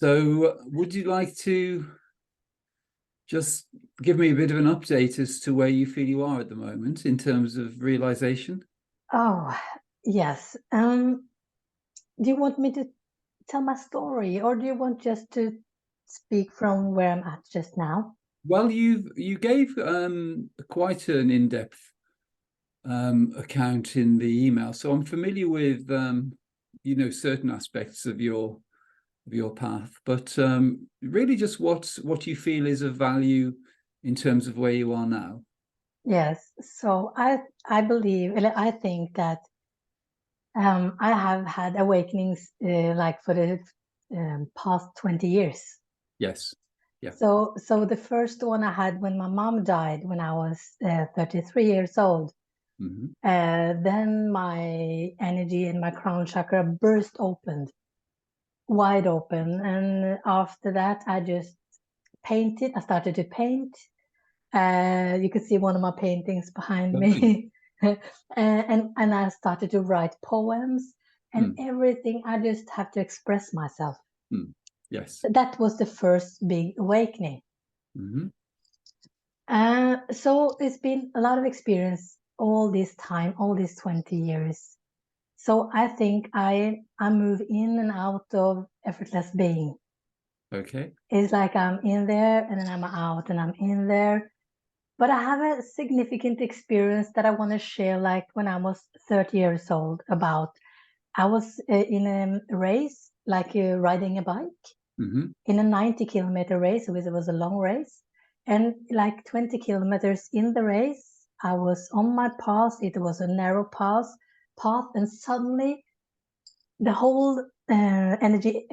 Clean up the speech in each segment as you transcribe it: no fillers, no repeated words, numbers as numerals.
So would you like to just give me a bit of an update as to where you feel you are at the moment in terms of realization? Oh, yes. Do you want me to tell my story, or do you want just to speak from where I'm at just now? Well, you gave quite an in-depth account in the email, so I'm familiar with certain aspects of your path, but really just what you feel is of value in terms of where you are now. Yes. So I believe, I think that I have had awakenings like for the past 20 years. Yes. Yeah. So the first one I had when my mom died when I was 33 years old. Hmm. Then my energy in my crown chakra burst open, wide open. And after that, I just painted. I started to paint. You can see one of my paintings behind Lovely. me. And I started to write poems and Mm. everything. I just have to express myself. Mm. Yes. That was the first big awakening. Hmm. So it's been a lot of experience all this time, all these 20 years. So I think I move in and out of effortless being. Okay. It's like I'm in there and then I'm out and I'm in there. But I have a significant experience that I want to share, like when I was 30 years old, about I was in a race, like riding a bike Hmm. in a 90-kilometer race, which was a long race. And like 20 kilometers in the race, I was on my path. It was a narrow path, and suddenly the whole energy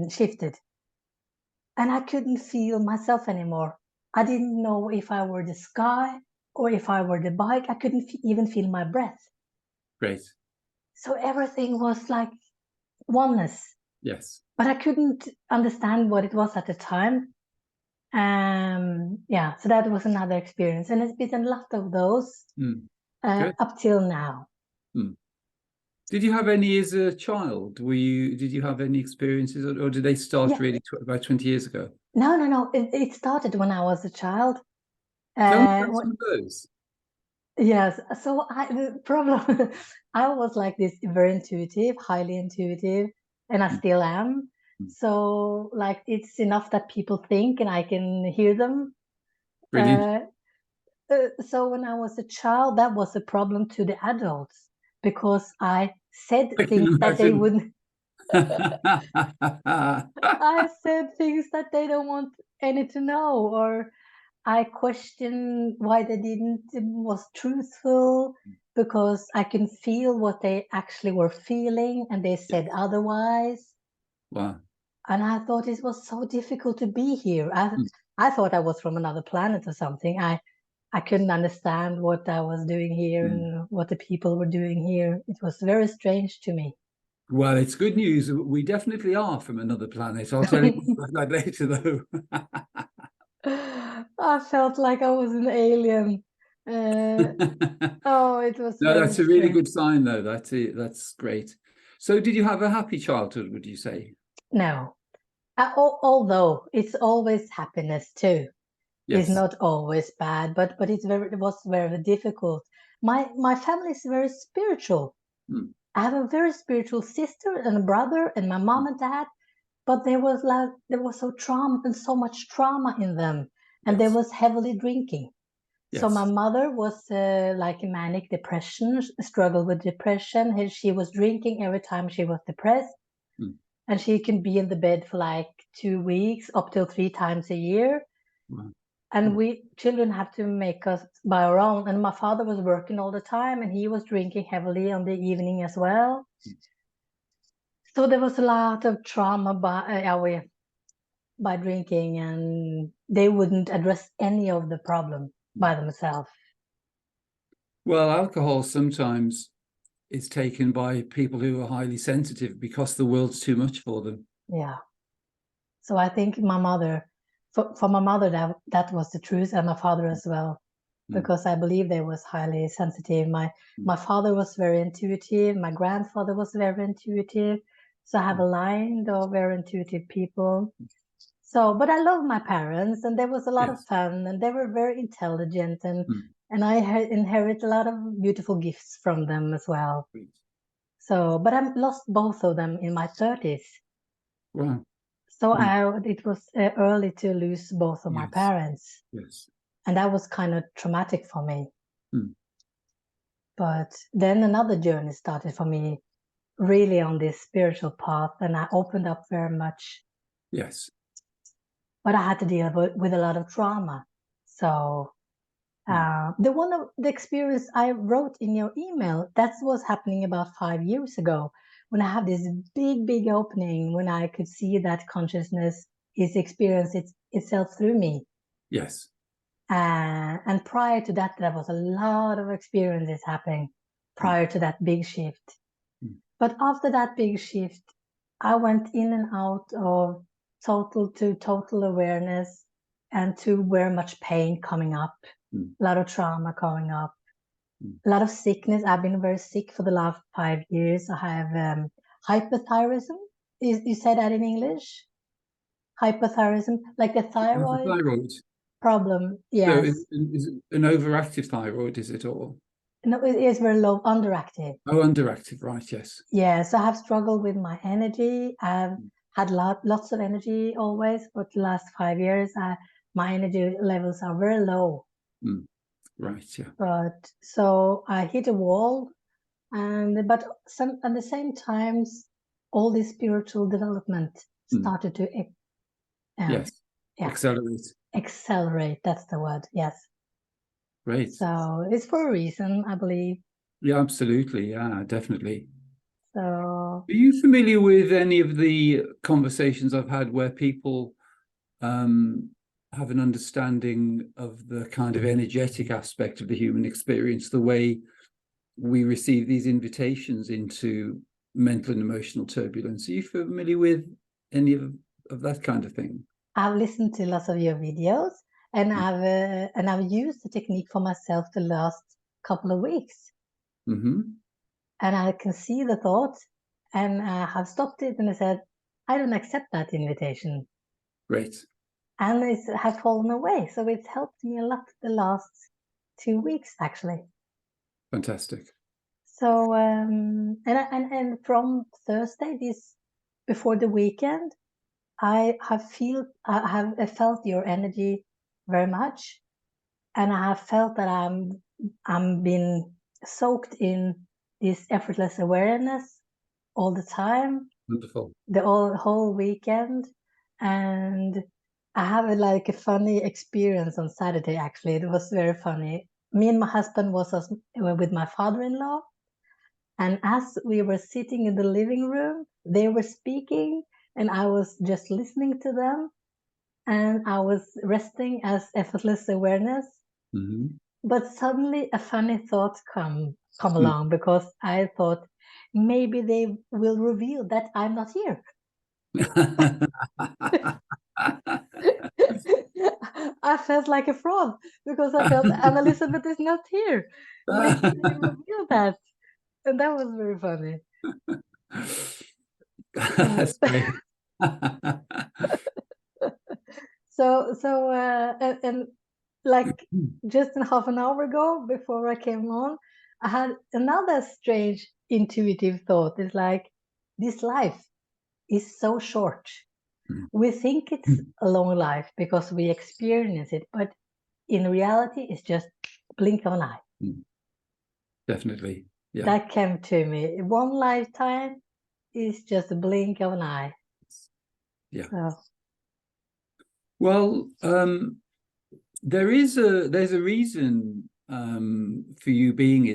shifted, and I couldn't feel myself anymore. I didn't know if I were the sky or if I were the bike. I couldn't even feel my breath. Great. So everything was like oneness, Yes. but I couldn't understand what it was at the time. Yeah, so that was another experience, and it's been a lot of those Mm. Good. up till now. Mm. Did you have any as a child? Did you have any experiences, or did they start Yeah, really about 20 years ago? no. It started when I was a child. Tell me Uh, about some of those. Yes, so the problem, I was like this very intuitive, highly intuitive, and I Mm. still am. Mm. So like it's enough that people think and I can hear them. Brilliant. Uh, so when I was a child, that was a problem to the adults because I said I can things that they imagine. wouldn't. I said things that they don't want any to know, or I question why they didn't was truthful because I can feel what they actually were feeling and they said Yes. otherwise. Wow. And I thought it was so difficult to be here. Mm. I thought I was from another planet or something. I couldn't understand what I was doing here Mm. and what the people were doing here. It was very strange to me. Well, it's good news. We definitely are from another planet. I'll tell you about that later, though. I felt like I was an alien. Uh, oh, it was No, very that's a really strange. good sign, though. That's it. That's great. So, did you have a happy childhood, would you say? No, although it's always happiness too. It's Yes. not always bad, but it was very difficult. My family is very spiritual. Mm. I have a very spiritual sister and a brother and my mom Mm. and dad, but there was so much trauma in them, and there Yes. was heavily drinking. So my Yes. mother was like a manic depression, struggled with depression. She was drinking every time she was depressed, Mm. and she can be in the bed for like 2 weeks, up till 3 times a year. Wow. And Mm. we children have to make us by our own. And my father was working all the time, and he was drinking heavily on the evening as well. So there was a lot of trauma by drinking, and they wouldn't address any of the problem by themselves. Well, alcohol sometimes is taken by people who are highly sensitive because the world's too much for them. Yeah. So I think my mother, for my mother, that was the truth, and my father as well, Mm. because I believe they was highly sensitive. Mm. My father was very intuitive. My grandfather was very intuitive. So I have a line of very intuitive people. So, but I love my parents, and there was a lot of Yes. fun, and they were very intelligent, and Mm. I inherit a lot of beautiful gifts from them as well. Great. So, but I lost both of them in my 30s. Wow. So Mm. it was early to lose both of my Yes. parents, Yes. and that was kind of traumatic for me. Mm. But then another journey started for me, really on this spiritual path, and I opened up very much. Yes. But I had to deal with a lot of trauma. So the experience I wrote in your email, that was happening about 5 years ago, when I had this big opening, when I could see that consciousness is experiencing itself through me. Yes. And prior to that, there was a lot of experiences happening prior to that big shift. Mm. But after that big shift, I went in and out of total awareness, and to very much pain coming up, a lot of trauma coming up, a lot of sickness. I've been very sick for the last 5 years. I have hypothyroidism. You say that in English? Hypothyroidism, like the thyroid Thyroid. problem. So Yes. is it an overactive thyroid, is it all? No, it is very low, underactive. Oh, underactive, right, yes. Yes, I have struggled with my energy. I've had lots of energy always, but the last 5 years, my energy levels are very low. Mm. Right, yeah. But so I hit a wall, but at the same times, all this spiritual development started to Yes. yeah, Accelerate. accelerate. That's the word. Yes. Great. So it's for a reason, I believe. Yeah, absolutely. Yeah, definitely. So Are you familiar with any of the conversations I've had where people have an understanding of the kind of energetic aspect of the human experience, the way we receive these invitations into mental and emotional turbulence? Are you familiar with any of that kind of thing? I've listened to lots of your videos, and I've used the technique for myself the last couple of weeks. Mm-hmm. And I can see the thought, and I have stopped it, and I said, I don't accept that invitation. Great. And it has fallen away. So it's helped me a lot the last 2 weeks, actually. Fantastic. So and from Thursday, before the weekend, I have felt your energy very much, and I have felt that I'm been soaked in this effortless awareness all the time, Wonderful. the whole weekend. And I have like a funny experience on Saturday. Actually, it was very funny. Me and my husband was with my father-in-law, and as we were sitting in the living room, they were speaking, and I was just listening to them, and I was resting as effortless awareness. Mm-hmm. But suddenly a funny thought come along, because I thought maybe they will reveal that I'm not here. I felt like a fraud, because I felt Anne-Elisabeth is not here. Maybe they reveal that. And that was very funny. That's great. And like just a half an hour ago, before I came on, I had another strange intuitive thought. It's like, this life is so short. We think it's a long life because we experience it, but in reality, it's just blink of an eye. Definitely. Yeah. That came to me. One lifetime is just a blink of an eye. Yeah. So. Well, there's a reason for you being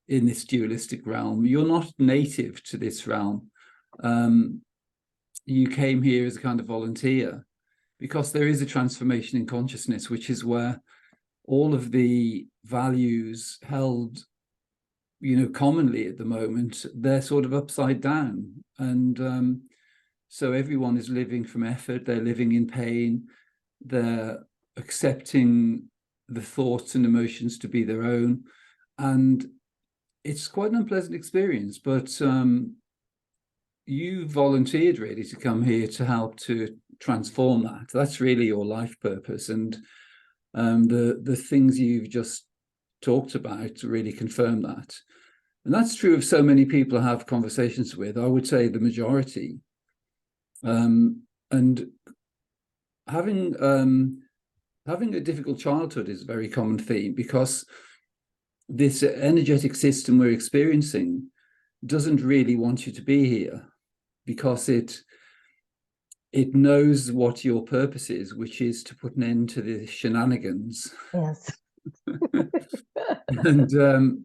in this dualistic realm. You're not native to this realm. You came here as a kind of volunteer because there is a transformation in consciousness, which is where all of the values held, commonly at the moment, they're sort of upside down. And so everyone is living from effort, they're living in pain, they're accepting the thoughts and emotions to be their own. And it's quite an unpleasant experience, but you volunteered really to come here to help to transform that. That's really your life purpose, and the things you've just talked about really confirm that. And that's true of so many people I have conversations with. I would say the majority. And having a difficult childhood is a very common theme, because this energetic system we're experiencing doesn't really want you to be here, because it knows what your purpose is, which is to put an end to the shenanigans. Yes. And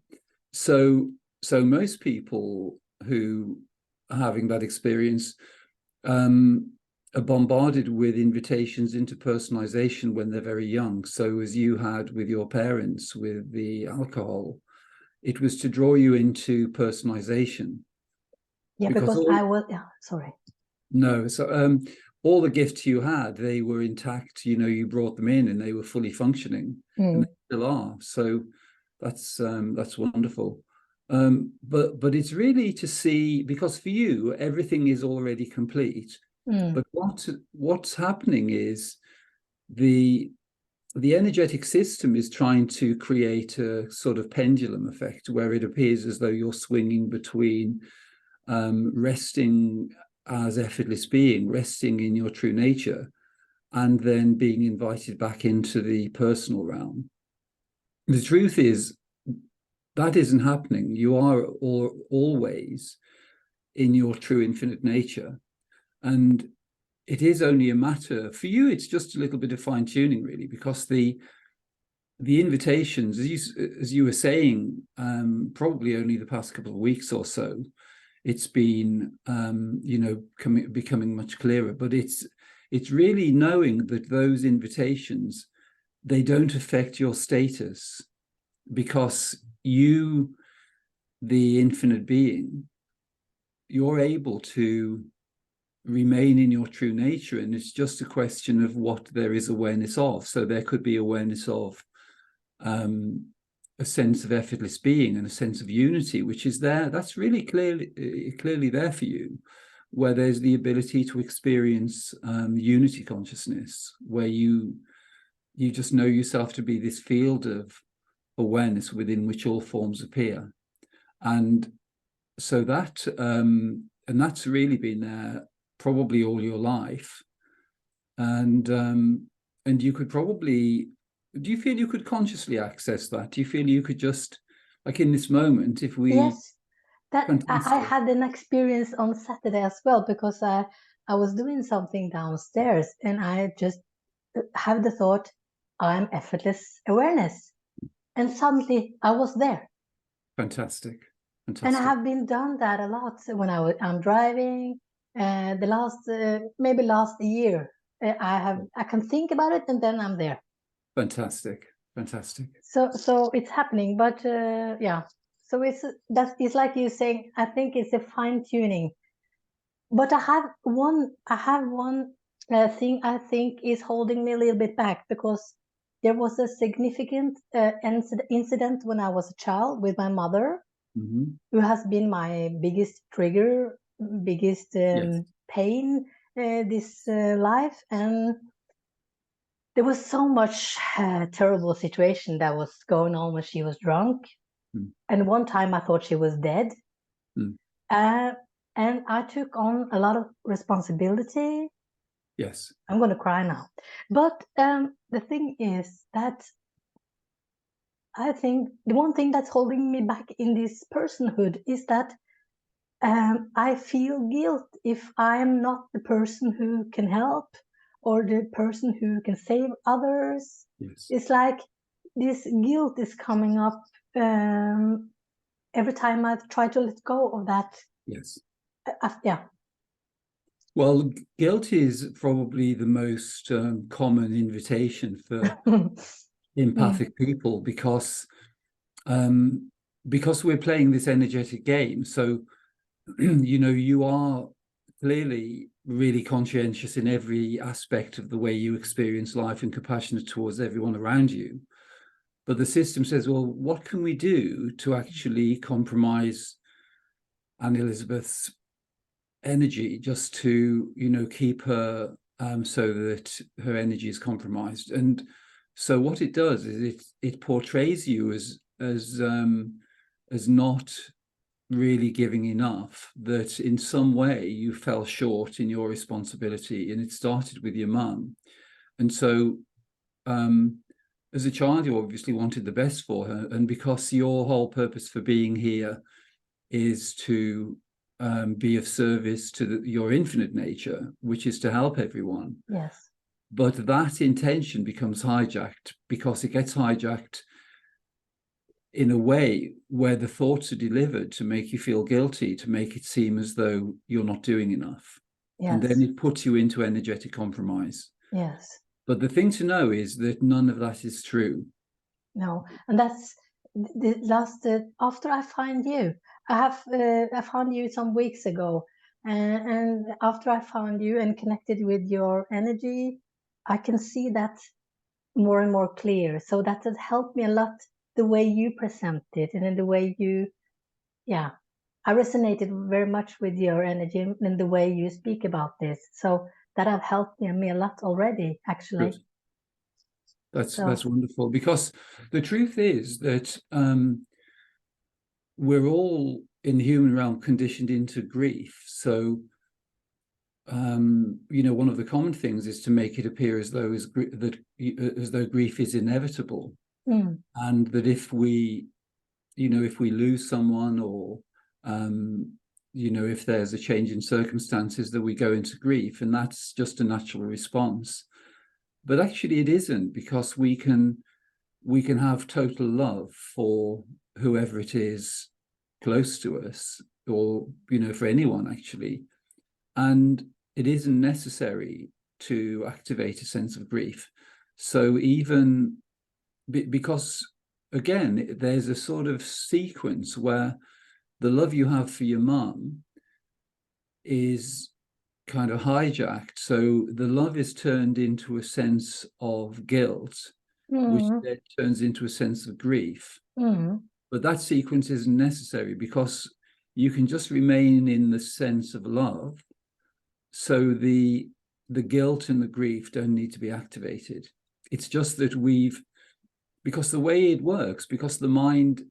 so most people who are having that experience are bombarded with invitations into personalization when they're very young. So as you had with your parents with the alcohol, it was to draw you into personalization. Yeah, because I was, yeah, sorry. No, so all the gifts you had, they were intact. You know, you brought them in and they were fully functioning, and they still are. So that's wonderful. But it's really to see, because for you everything is already complete. But what's happening is the energetic system is trying to create a sort of pendulum effect where it appears as though you're swinging between resting as effortless being, resting in your true nature, and then being invited back into the personal realm. The truth is that isn't happening. You are always in your true infinite nature. And it is only a matter, for you, it's just a little bit of fine tuning, really, because the invitations, as you were saying, probably only the past couple of weeks or so, it's been, becoming much clearer. But it's really knowing that those invitations, they don't affect your status, because you, the infinite being, you're able to remain in your true nature, and it's just a question of what there is awareness of. So there could be awareness of a sense of effortless being and a sense of unity, which is there. That's really clearly there for you, where there's the ability to experience unity consciousness, where you just know yourself to be this field of awareness within which all forms appear. And so that and that's really been there probably all your life. And you could probably, do you feel you could consciously access that? Do you feel you could just, like in this moment, if we... Yes, that I had an experience on Saturday as well, because I was doing something downstairs and I just have the thought, I'm effortless awareness. And suddenly I was there. Fantastic. And I have been done that a lot when I'm driving. The last maybe last year, I can think about it and then I'm there. Fantastic. So it's happening, but yeah. So it's like you're saying. I think it's a fine tuning. But I have one thing I think is holding me a little bit back, because there was a significant incident when I was a child with my mother, who has been my biggest trigger, biggest pain this life. And there was so much terrible situation that was going on when she was drunk. And one time I thought she was dead. And I took on a lot of responsibility. Yes. I'm going to cry now. But the thing is that I think the one thing that's holding me back in this personhood is that I feel guilt if I'm not the person who can help or the person who can save others. Yes. It's like this guilt is coming up every time I try to let go of that. Yes. Yeah. Well, guilt is probably the most common invitation for empathic people, because we're playing this energetic game. So, you are clearly really conscientious in every aspect of the way you experience life and compassionate towards everyone around you. But the system says, well, what can we do to actually compromise Anne-Elisabeth's energy just to, you know, keep her so that her energy is compromised. And so what it does is it portrays you as not really giving enough, that in some way you fell short in your responsibility, and it started with your mum. And so as a child, you obviously wanted the best for her, and because your whole purpose for being here is to be of service to your infinite nature, which is to help everyone. Yes. But that intention becomes hijacked, because it gets hijacked in a way where the thoughts are delivered to make you feel guilty, to make it seem as though you're not doing enough. Yes. And then it puts you into energetic compromise. Yes. But the thing to know is that none of that is true. No, and that's the last after I find you. I found you some weeks ago, and after I found you and connected with your energy, I can see that more and more clear. So that has helped me a lot, the way you present it and in the way you, yeah, I resonated very much with your energy and the way you speak about this. So that have helped me a lot already, actually. Good. That's wonderful, because the truth is that we're all in the human realm conditioned into grief. So you know, one of the common things is to make it appear as though grief is inevitable, and that if we, you know, if we lose someone, or you know, if there's a change in circumstances, that we go into grief, and that's just a natural response. But actually it isn't, because we can have total love for whoever it is close to us, or, you know, for anyone actually. And it isn't necessary to activate a sense of grief. So even because, again, there's a sort of sequence where the love you have for your mum is kind of hijacked. So the love is turned into a sense of guilt, which then turns into a sense of grief. But that sequence isn't necessary, because you can just remain in the sense of love. So the guilt and the grief don't need to be activated. It's just that because the way it works, because the mind,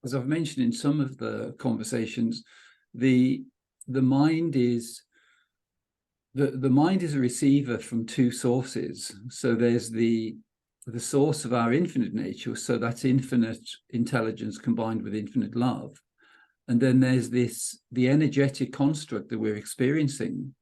as I've mentioned in some of the conversations, the mind is the mind is a receiver from two sources. So there's the source of our infinite nature, so that's infinite intelligence combined with infinite love. And then there's the energetic construct that we're experiencing,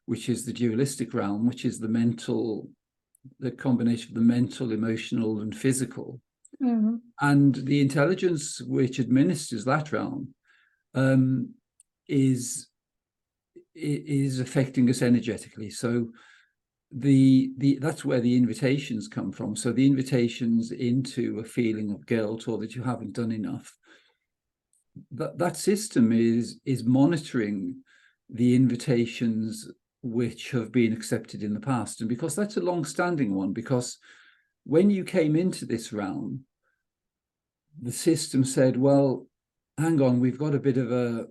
which is the dualistic realm, which is the combination of the mental, emotional, and physical. And the intelligence which administers that realm is affecting us energetically. So that's where the invitations come from. So the invitations into a feeling of guilt, or that you haven't done enough, that system is monitoring the invitations which have been accepted in the past. And because that's a long-standing one, because when you came into this realm, the system said, well, hang on, we've got a bit of a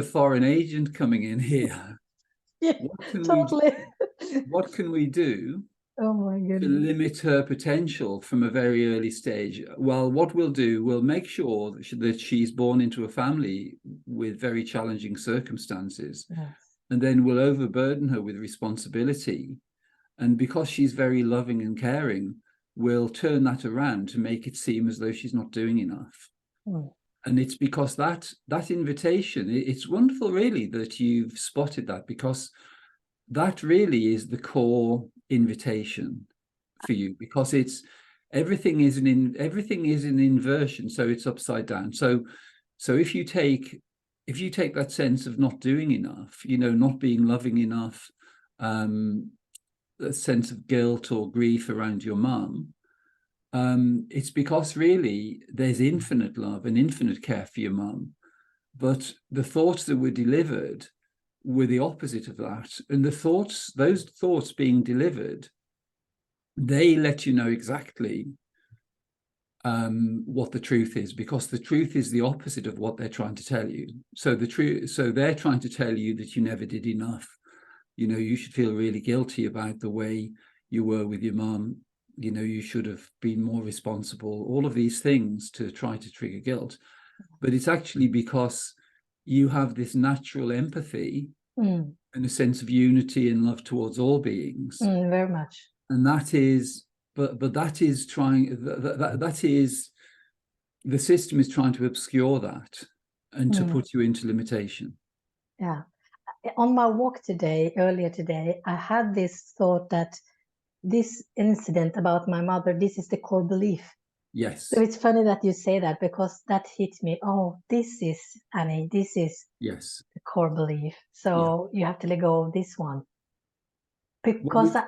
foreign agent coming in here. Yeah, what can we do Oh my goodness. to limit her potential from a very early stage? Well, what we'll do, we'll make sure that she's born into a family with very challenging circumstances. Yes. And then we'll overburden her with responsibility. And because she's very loving and caring, we'll turn that around to make it seem as though she's not doing enough. And it's because that invitation, it's wonderful really that you've spotted that, because that really is the core invitation for you, because it's everything is an inversion, so it's upside down. So if you take that sense of not doing enough, you know, not being loving enough, a sense of guilt or grief around your mum, it's because really there's infinite love and infinite care for your mum, but the thoughts that were delivered were the opposite of that. And those thoughts being delivered, they let you know exactly what the truth is, because the truth is the opposite of what they're trying to tell you. So they're trying to tell you that you never did enough. You should feel really guilty about the way you were with your mom. You should have been more responsible, all of these things to try to trigger guilt. But it's actually because you have this natural empathy and a sense of unity and love towards all beings. Very much. And that is, but that is that is, the system is trying to obscure that and to put you into limitation. Yeah. On my walk earlier today, I had this thought that this incident about my mother, this is the core belief. Yes. So it's funny that you say that, because that hits me. Oh, this is, Annie, this is Yes. the core belief. So you have to let go of this one. Because I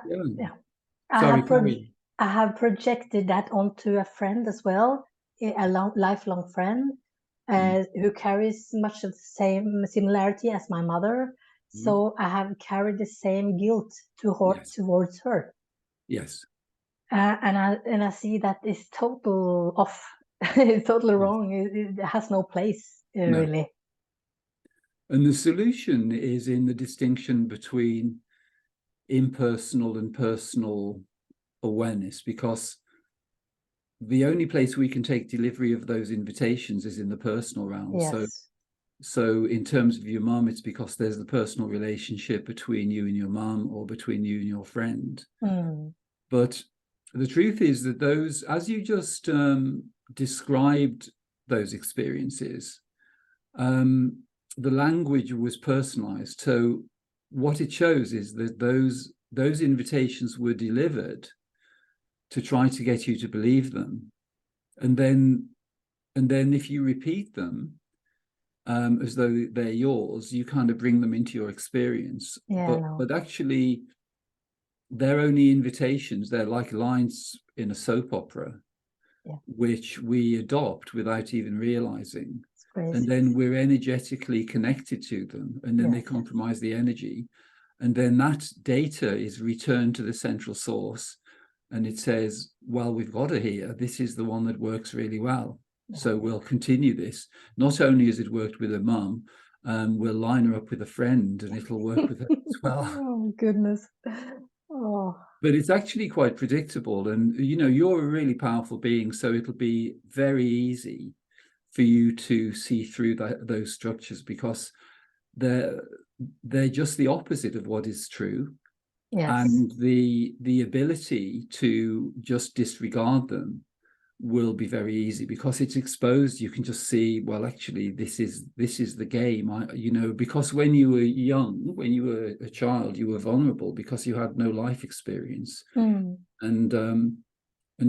have projected that onto a friend as well, a lifelong friend, who carries much of the same similarity as my mother. So I have carried the same guilt towards her. Yes. And I see that it's total off. It's totally wrong. It has no place, really. And the solution is in the distinction between impersonal and personal awareness, because the only place we can take delivery of those invitations is in the personal realm. Yes. So in terms of your mom, it's because there's the personal relationship between you and your mom, or between you and your friend. But the truth is that those, as you just described those experiences, the language was personalized. So what it shows is that those invitations were delivered to try to get you to believe them, and then if you repeat them as though they're yours, you kind of bring them into your experience. But actually, they're only invitations. They're like lines in a soap opera, which we adopt without even realizing. And then we're energetically connected to them, and then they compromise the energy. And then that data is returned to the central source, and it says, well, we've got it here. This is the one that works really well. So we'll continue this. Not only has it worked with a mum, we'll line her up with a friend, and it'll work with her as well. Oh, goodness. Oh. But it's actually quite predictable. And, you're a really powerful being, so it'll be very easy for you to see through those structures, because they're just the opposite of what is true. And the ability to just disregard them will be very easy, because it's exposed. You can just see, well, actually, this is the game. Because when you were young, when you were a child, you were vulnerable because you had no life experience. And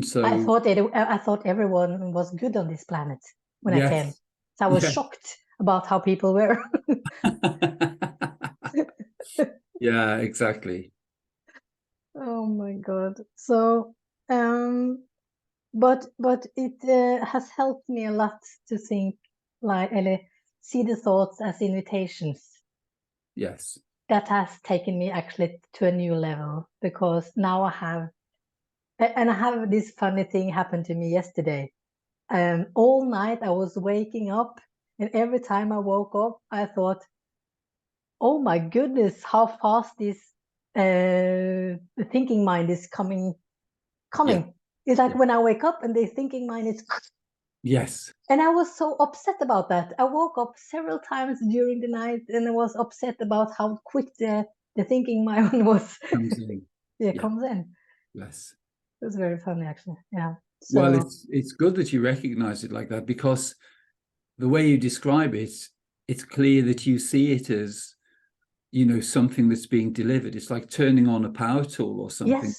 so I thought everyone was good on this planet when I came. So I was shocked about how people were. Yeah, exactly. Oh my God. So, but it has helped me a lot to think, see the thoughts as invitations. Yes. That has taken me actually to a new level, because now I have this funny thing happen to me yesterday. All night I was waking up, and every time I woke up, I thought, oh my goodness, how fast this the thinking mind is coming. It's like when I wake up and the thinking mind is. Yes. And I was so upset about that. I woke up several times during the night, and I was upset about how quick the thinking mind was. Comes in. Comes in. Yes. It was very funny, actually. Yeah. So, well, it's good that you recognize it like that, because the way you describe it, it's clear that you see it as, something that's being delivered. It's like turning on a power tool or something.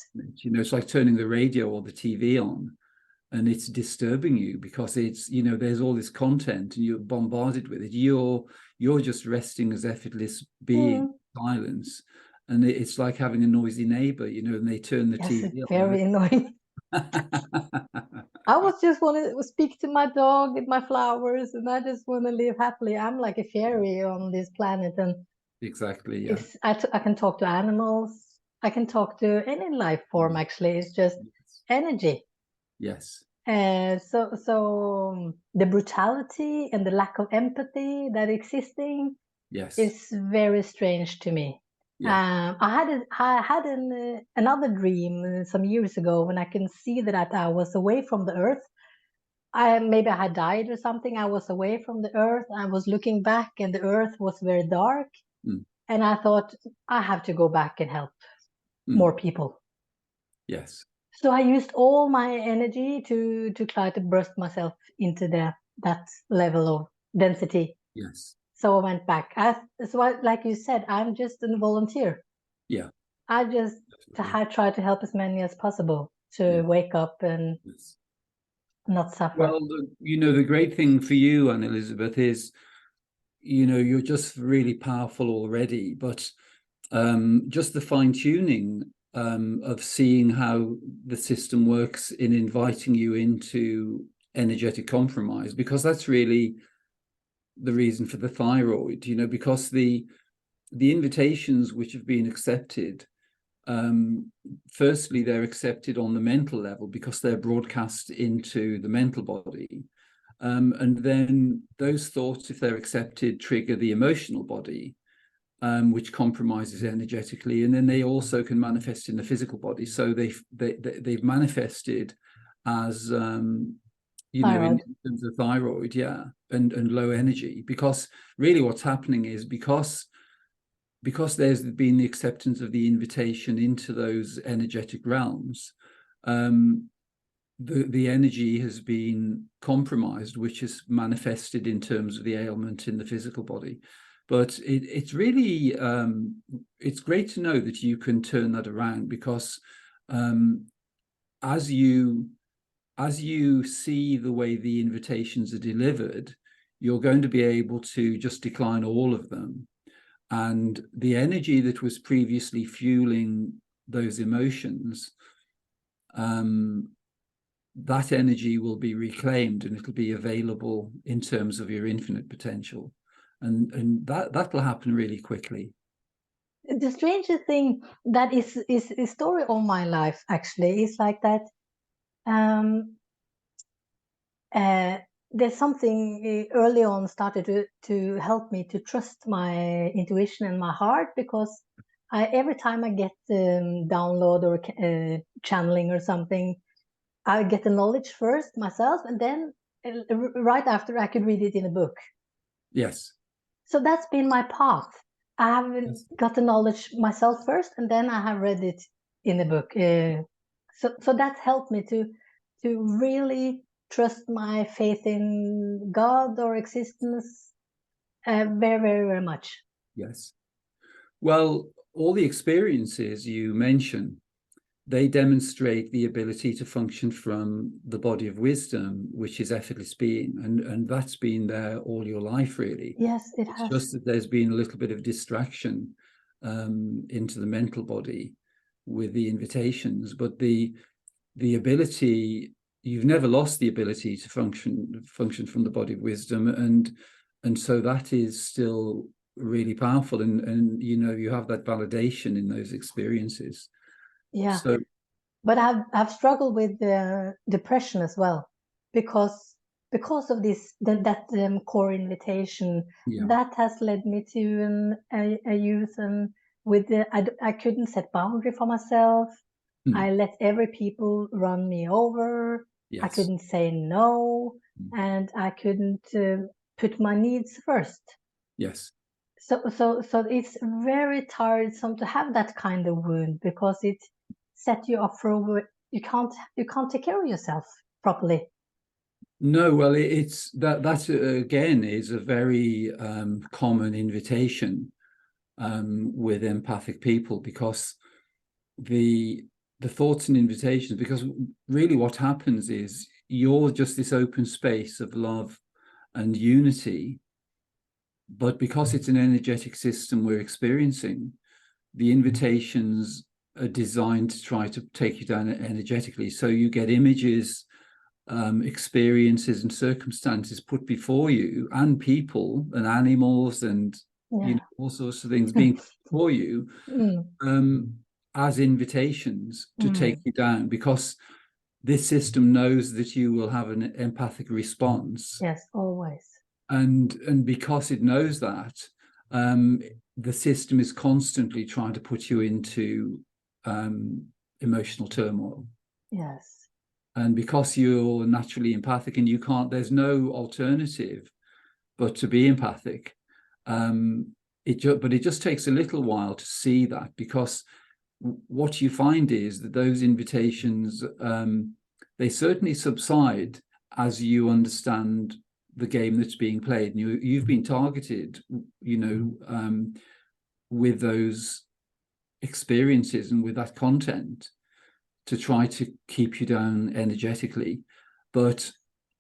It's like turning the radio or the TV on, and it's disturbing you because it's, there's all this content and you're bombarded with it. You're just resting as effortless being, silence. And it's like having a noisy neighbor, and they turn the TV on. It's very annoying. I just want to speak to my dog and my flowers, and I just want to live happily. I'm like a fairy on this planet, and exactly. Yeah. I can talk to animals. I can talk to any life form. Actually, it's just energy. Yes. So the brutality and the lack of empathy that existing Yes. is very strange to me. Yeah. I had another dream some years ago when I can see that I was away from the earth. Maybe I had died or something. I was away from the earth. I was looking back, and the earth was very dark. Mm. And I thought, I have to go back and help Mm. more people. Yes. So I used all my energy to try to burst myself into that level of density. Yes. So I went back. Like you said, I'm just a volunteer. Yeah. I just Definitely. try to help as many as possible to Yeah. wake up and Yes. not suffer. Well, the great thing for you, Anne-Elisabeth, is, you're just really powerful already, but just the fine-tuning of seeing how the system works in inviting you into energetic compromise, because that's really the reason for the thyroid, because the invitations which have been accepted, firstly, they're accepted on the mental level because they're broadcast into the mental body. And then those thoughts, if they're accepted, trigger the emotional body, which compromises energetically. And then they also can manifest in the physical body. So they've manifested as, in Thyroid. terms of thyroid, yeah, and low energy. Because really what's happening is because there's been the acceptance of the invitation into those energetic realms, the energy has been compromised, which is manifested in terms of the ailment in the physical body. But it's really, it's great to know that you can turn that around, because as you see the way the invitations are delivered, you're going to be able to just decline all of them. And the energy that was previously fueling those emotions, that energy will be reclaimed, and it'll be available in terms of your infinite potential. And that'll happen really quickly. The strangest thing that is a story of my life actually is like that. Um, there's something early on started to help me to trust my intuition and my heart, because every time I get download or channeling or something, I get the knowledge first myself, and then right after I could read it in a book. Yes. So that's been my path. I haven't Yes. got the knowledge myself first, and then I have read it in a book. So that's helped me to really trust my faith in God or existence very, very, very much. Yes. Well, all the experiences you mention, they demonstrate the ability to function from the body of wisdom, which is effortless being. And that's been there all your life, really. Yes, it It's has. just that there's been a little bit of distraction into the mental body with the invitations. But the ability, you've never lost the ability to function from the body of wisdom. And so that is still really powerful. And you have that validation in those experiences. Yeah. So But I've struggled with depression as well, because of this that core invitation yeah. that has led me to a youth, and with I couldn't set boundary for myself. I let every people run me over. I Yes. couldn't say no, and I couldn't put my needs first. Yes. So it's very tiresome to have that kind of wound, because it set you up for you can't take care of yourself properly. No, well, it's that again is a very common invitation with empathic people, because the thoughts and invitations, because really what happens is you're just this open space of love and unity, but because it's an energetic system we're experiencing, the invitations are designed to try to take you down energetically. So you get images, experiences and circumstances put before you, and people and animals and Yeah. all sorts of things being put before you, Mm. as invitations to take Mm. you down, because this system knows that you will have an empathic response. Yes, always. And because it knows that, the system is constantly trying to put you into emotional turmoil. Yes. And because you're naturally empathic and you can't, there's no alternative but to be empathic. But it just takes a little while to see that, because what you find is that those invitations, they certainly subside as you understand the game that's being played, and you've been targeted, with those experiences and with that content to try to keep you down energetically. But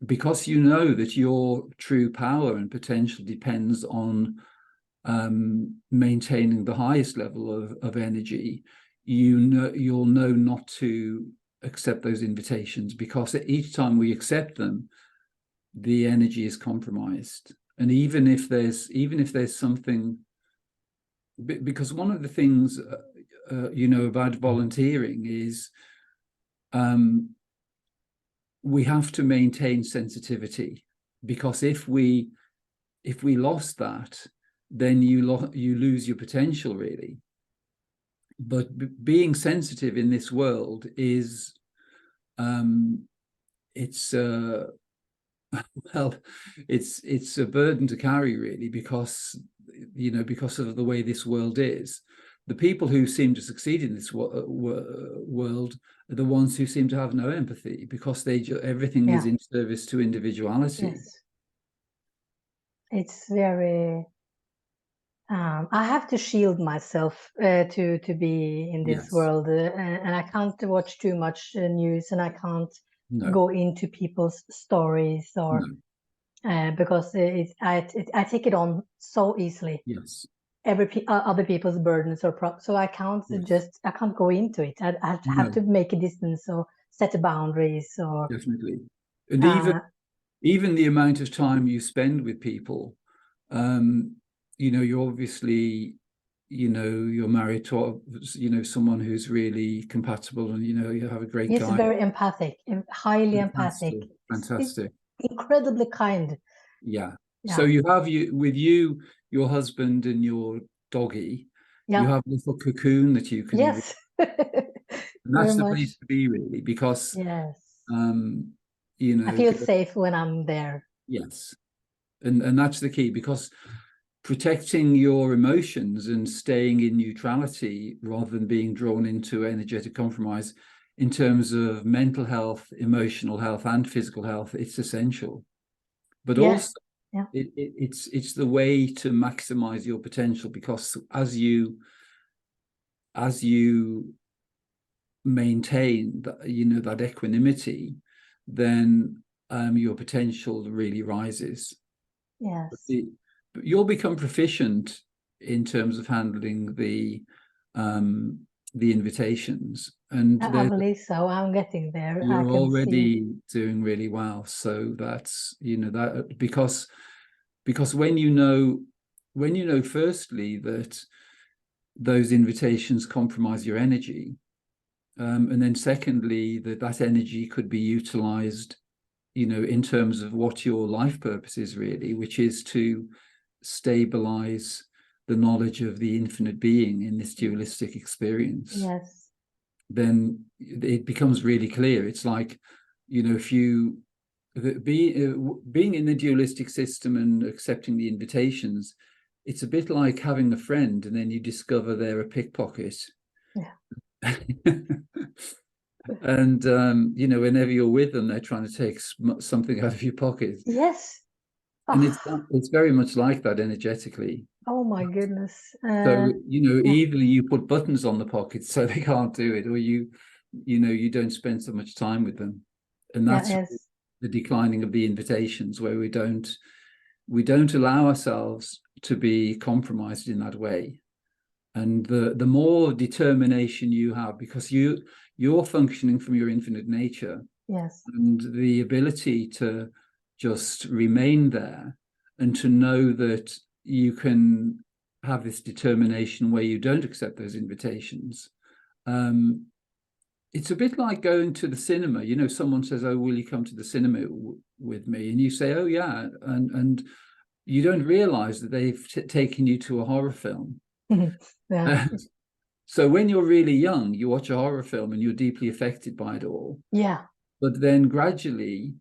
because you know that your true power and potential depends on maintaining the highest level of energy, you'll know not to accept those invitations, because each time we accept them, the energy is compromised. And even if there's something, because one of the things about volunteering is we have to maintain sensitivity, because if we lost that, then you lose your potential, really. But being sensitive in this world is it's well, it's a burden to carry, really, because of the way this world is. The people who seem to succeed in this world are the ones who seem to have no empathy, because everything is in service to individuality. Yes. It's very. I have to shield myself to be in this world, and I can't watch too much news, and I can't go into people's stories or because I take it on so easily. Yes. Other people's burdens or problems, so I can't I can't go into it. I have to make a distance or set boundaries. Or definitely, and even the amount of time you spend with people. You're obviously, you're married to, someone who's really compatible, and, you have a great guy. He's very empathic, highly empathic. Fantastic. He's incredibly kind. Yeah. So you have your husband and your doggy. You have a little cocoon that you can. Yes. And that's the place to be, really, because I feel safe when I'm there. Yes. And that's the key, because protecting your emotions and staying in neutrality rather than being drawn into energetic compromise in terms of mental health, emotional health, and physical health, it's essential. But also it's the way to maximize your potential, because as you maintain that, that equanimity, then your potential really rises. Yes. But you'll become proficient in terms of handling the invitations, and I believe so. I'm getting there. You're already doing really well. So that's that, because when you know firstly that those invitations compromise your energy, and then secondly that energy could be utilized in terms of what your life purpose is, really, which is to stabilize the knowledge of the infinite being in this dualistic experience. Yes. Then it becomes really clear. It's like, if you being in the dualistic system and accepting the invitations, it's a bit like having a friend and then you discover they're a pickpocket. Yeah. And whenever you're with them, they're trying to take something out of your pocket. Yes. And it's very much like that energetically. Oh my goodness. So either you put buttons on the pockets so they can't do it, or you don't spend so much time with them. And that's the declining of the invitations, where we don't allow ourselves to be compromised in that way. And the more determination you have, because you're functioning from your infinite nature, and the ability to just remain there and to know that you can have this determination where you don't accept those invitations, it's a bit like going to the cinema. You know, someone says, "Oh, will you come to the cinema with me?" And you say, "Oh, yeah," and you don't realize that they've taken you to a horror film. Yeah, So when you're really young, you watch a horror film and you're deeply affected by it all. yeah, But then gradually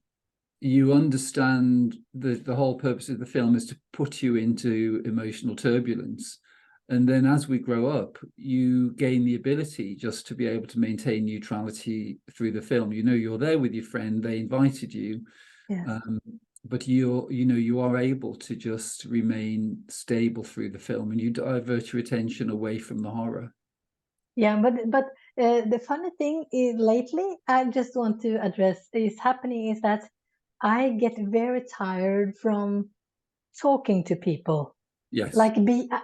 you understand the whole purpose of the film is to put you into emotional turbulence. And then as we grow up, you gain the ability just to be able to maintain neutrality through the film. You know, you're there with your friend, they invited you, yes. but you are able to just remain stable through the film, and you divert your attention away from the horror. Yeah, but the funny thing is lately, I just want to address is happening is that I get very tired from talking to people. Yes, Like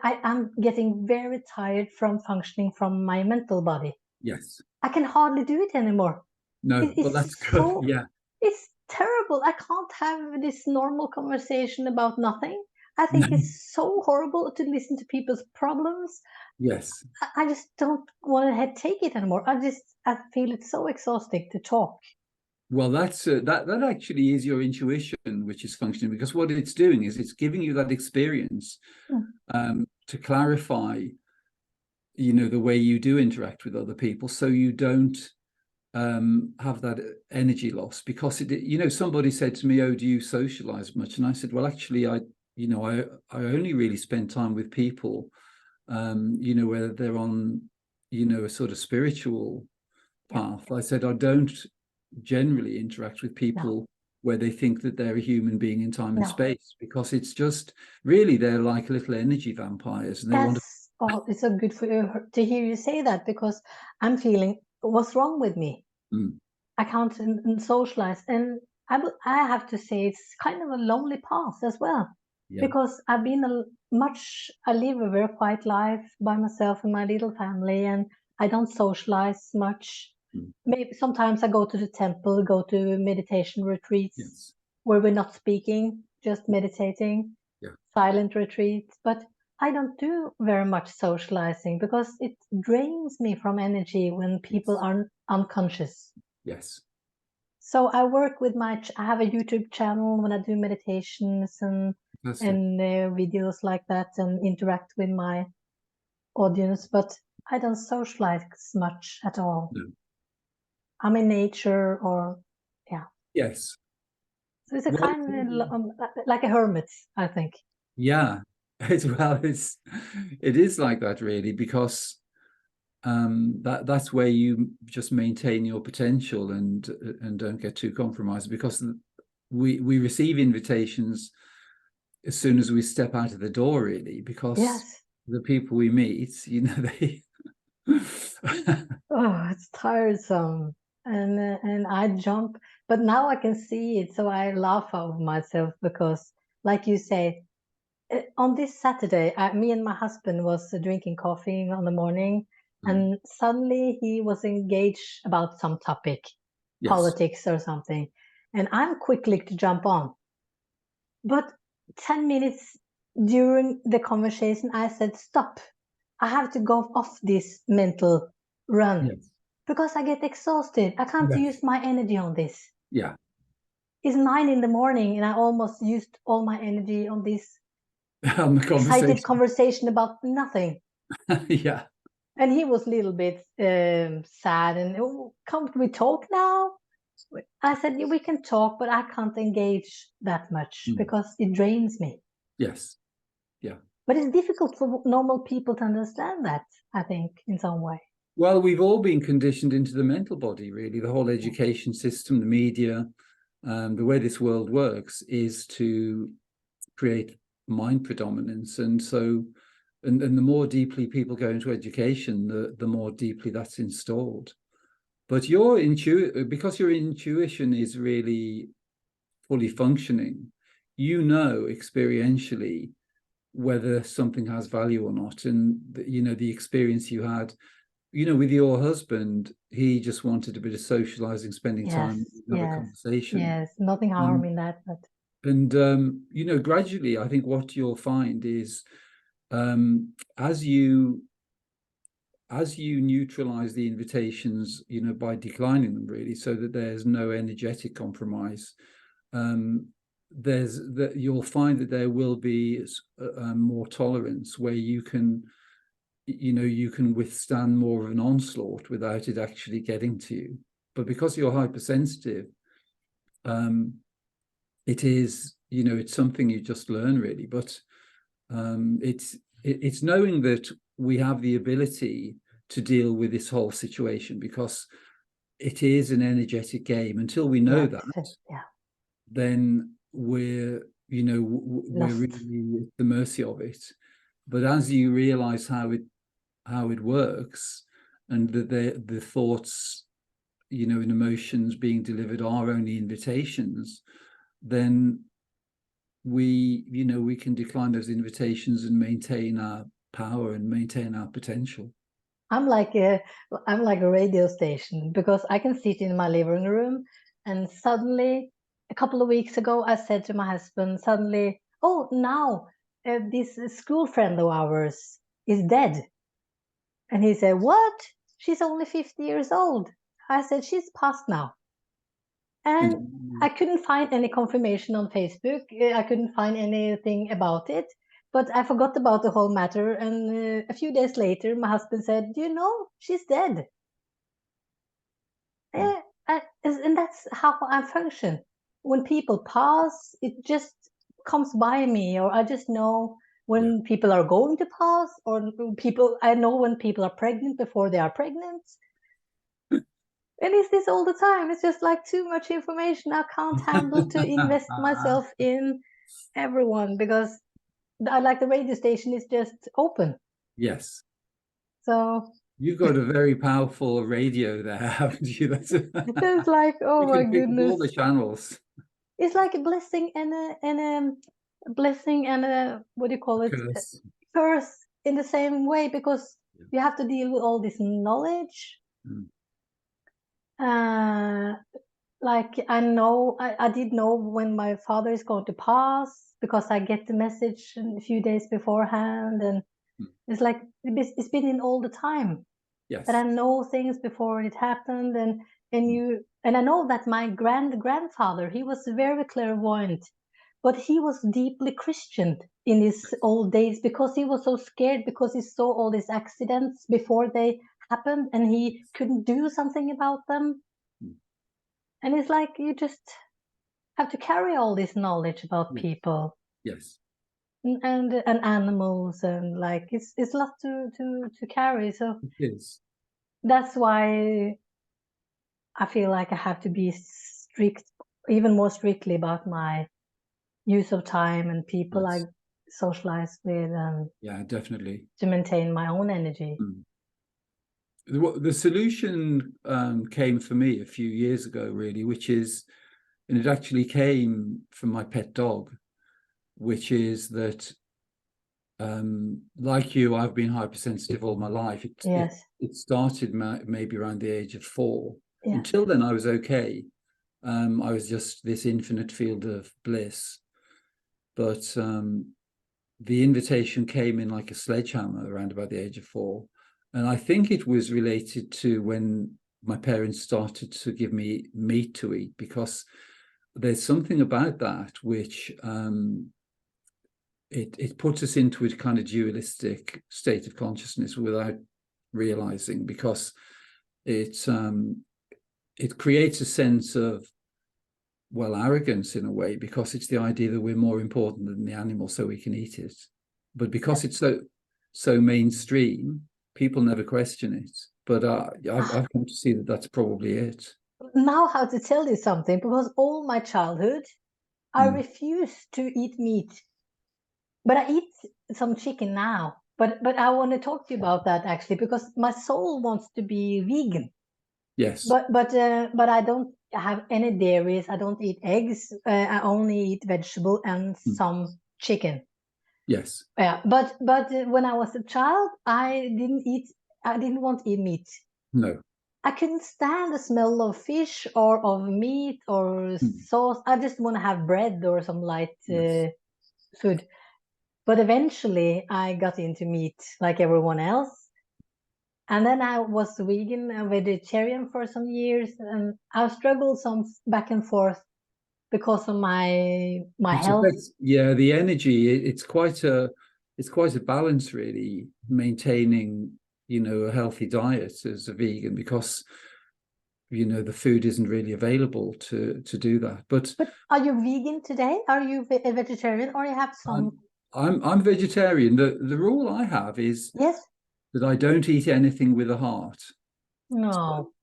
I'm getting very tired from functioning from my mental body. yes. I can hardly do it anymore. No, well, It's that's good. so, Yeah, it's terrible. I can't have this normal conversation about nothing. I no, think it's so horrible to listen to people's problems. yes. I just don't want to take it anymore. I feel it's so exhausting to talk. Well, that actually is your intuition, which is functioning, because what it's doing is it's giving you that experience Mm. to clarify, the way you do interact with other people, so you don't have that energy loss. Because somebody said to me, "Oh, do you socialize much?" And I said, "Well, actually, I only really spend time with people, whether they're on, a sort of spiritual Yeah, path." I said, "I don't generally interact with no, people where they think that they're a human being in time and no. space, because it's just really they're like little energy vampires, and they want to." That's oh, it's so good for you to hear you say that because I'm feeling what's wrong with me. Mm, I can't socialize, and I have to say it's kind of a lonely path as well, yeah. because I live a very quiet life by myself and my little family, and I don't socialize much. Mm, Maybe sometimes I go to the temple, go to meditation retreats yes. where we're not speaking, just meditating, Yeah. silent retreats, but I don't do very much socializing because it drains me from energy when people Yes. are unconscious. Yes. So I work with I have a YouTube channel when I do meditations Fantastic. and videos like that and interact with my audience, but I don't socialize much at all. No. I'm in nature or yeah. Yes. So it's a Well, kind of like a hermit, I think. yeah. It is like that, really, because that's where you just maintain your potential and don't get too compromised, because we receive invitations as soon as we step out of the door, really, because Yes. the people we meet, they Oh, it's tiresome. And I jump, but now I can see it, so I laugh over myself because, like you say, on this Saturday, me and my husband was drinking coffee on the morning, Mm, and suddenly he was engaged about some topic, yes, politics or something, and I'm quickly to jump on. But 10 minutes during the conversation, I said, "Stop. I have to go off this mental run yes, because I get exhausted. I can't yes, use my energy on this." yeah. It's 9 in the morning and I almost used all my energy on this On the excited conversation. conversation about nothing. Yeah. And he was a little bit sad and, "Oh, can't we talk now?" I said, "Yeah, we can talk, but I can't engage that much Mm, because it drains me." yes, yeah. But it's difficult for normal people to understand that, I think, in some way. Well, we've all been conditioned into the mental body, really. The whole Yeah. education system, the media, the way this world works is to create mind predominance. And so, and the more deeply people go into education, the more deeply that's installed. But because your intuition is really fully functioning, experientially whether something has value or not. And the experience you had, with your husband, he just wanted a bit of socializing, spending Yes, time, have a yes, conversation. yes. Nothing harm Um, in that, but and gradually, I think what you'll find is, as you as you neutralize the invitations, you know, by declining them really, so that there's no energetic compromise, you'll find that there will be more tolerance, where you can, you know, you can withstand more of an onslaught without it actually getting to you. But because you're hypersensitive, it is, you know, it's something you just learn really. But it's knowing that we have the ability to deal with this whole situation, because it is an energetic game. Until we know that, then we're, you know, we're really at the mercy of it. But as you realize how it works, and that the thoughts, you know, and emotions being delivered are only invitations, then we, you know, we can decline those invitations and maintain our power and maintain our potential. I'm like a radio station, because I can sit in my living room, and suddenly, a couple of weeks ago, I said to my husband, suddenly, oh, now this school friend of ours is dead. And he said, what? She's only 50 years old. I said, she's passed now. And I couldn't find any confirmation on Facebook. I couldn't find anything about it. But I forgot about the whole matter. And a few days later, my husband said, do you know, she's dead. And that's how I function. When people pass, it just comes by me, or I just know when people are going to pass, or I know when people are pregnant before they are pregnant. And it's this all the time. It's just like too much information. I can't handle to invest myself in everyone, because I like the radio station is just open. Yes. So you've got a very powerful radio there, haven't you? It's like, oh my goodness, all the channels. It's like a blessing and a blessing and a, what do you call it? Curse in the same way, because you have to deal with all this knowledge. Like I did know when my father is going to pass, because I get the message a few days beforehand, and it's like it's been in all the time. Yes. That I know things before it happened, and I know that my grandfather, he was very clairvoyant, but he was deeply Christian in his old days, because he was so scared, because he saw all these accidents before they happened, and he couldn't do something about them. And it's like you just have to carry all this knowledge about people. Yes. And animals, and like it's a lot to carry. So it is. That's why I feel like I have to be strict, even more strictly, about my use of time and people I socialize with, and definitely, to maintain my own energy. The solution came for me a few years ago, really, which is, and it actually came from my pet dog, which is that, like you, I've been hypersensitive all my life. It started maybe around the age of 4. Until then, I was okay. I was just this infinite field of bliss. But the invitation came in like a sledgehammer around about the age of 4. And I think it was related to when my parents started to give me meat to eat, because there's something about that which it puts us into a kind of dualistic state of consciousness without realizing, because it creates a sense of, well, arrogance in a way, because it's the idea that we're more important than the animal, so we can eat it. But because it's so mainstream, people never question it. But I've come to see that that's probably it. Now, how to tell you something, because all my childhood, I refused to eat meat. But I eat some chicken now. But I want to talk to you about that, actually, because my soul wants to be vegan. Yes. But I don't have any dairies. I don't eat eggs. I only eat vegetable and some chicken. Yes. Yeah. But when I was a child, I didn't want to eat meat. No. I couldn't stand the smell of fish or of meat or sauce. I just want to have bread or some light food. But eventually I got into meat like everyone else. And then I was vegan and vegetarian for some years, and I struggled some back and forth because of my It health. affects, yeah, the energy. It's quite a balance, really, maintaining, a healthy diet as a vegan, because the food isn't really available to do that. But are you vegan today? Are you a vegetarian, or you have some? I'm vegetarian. The rule I have is Yes. that I don't eat anything with a heart. No.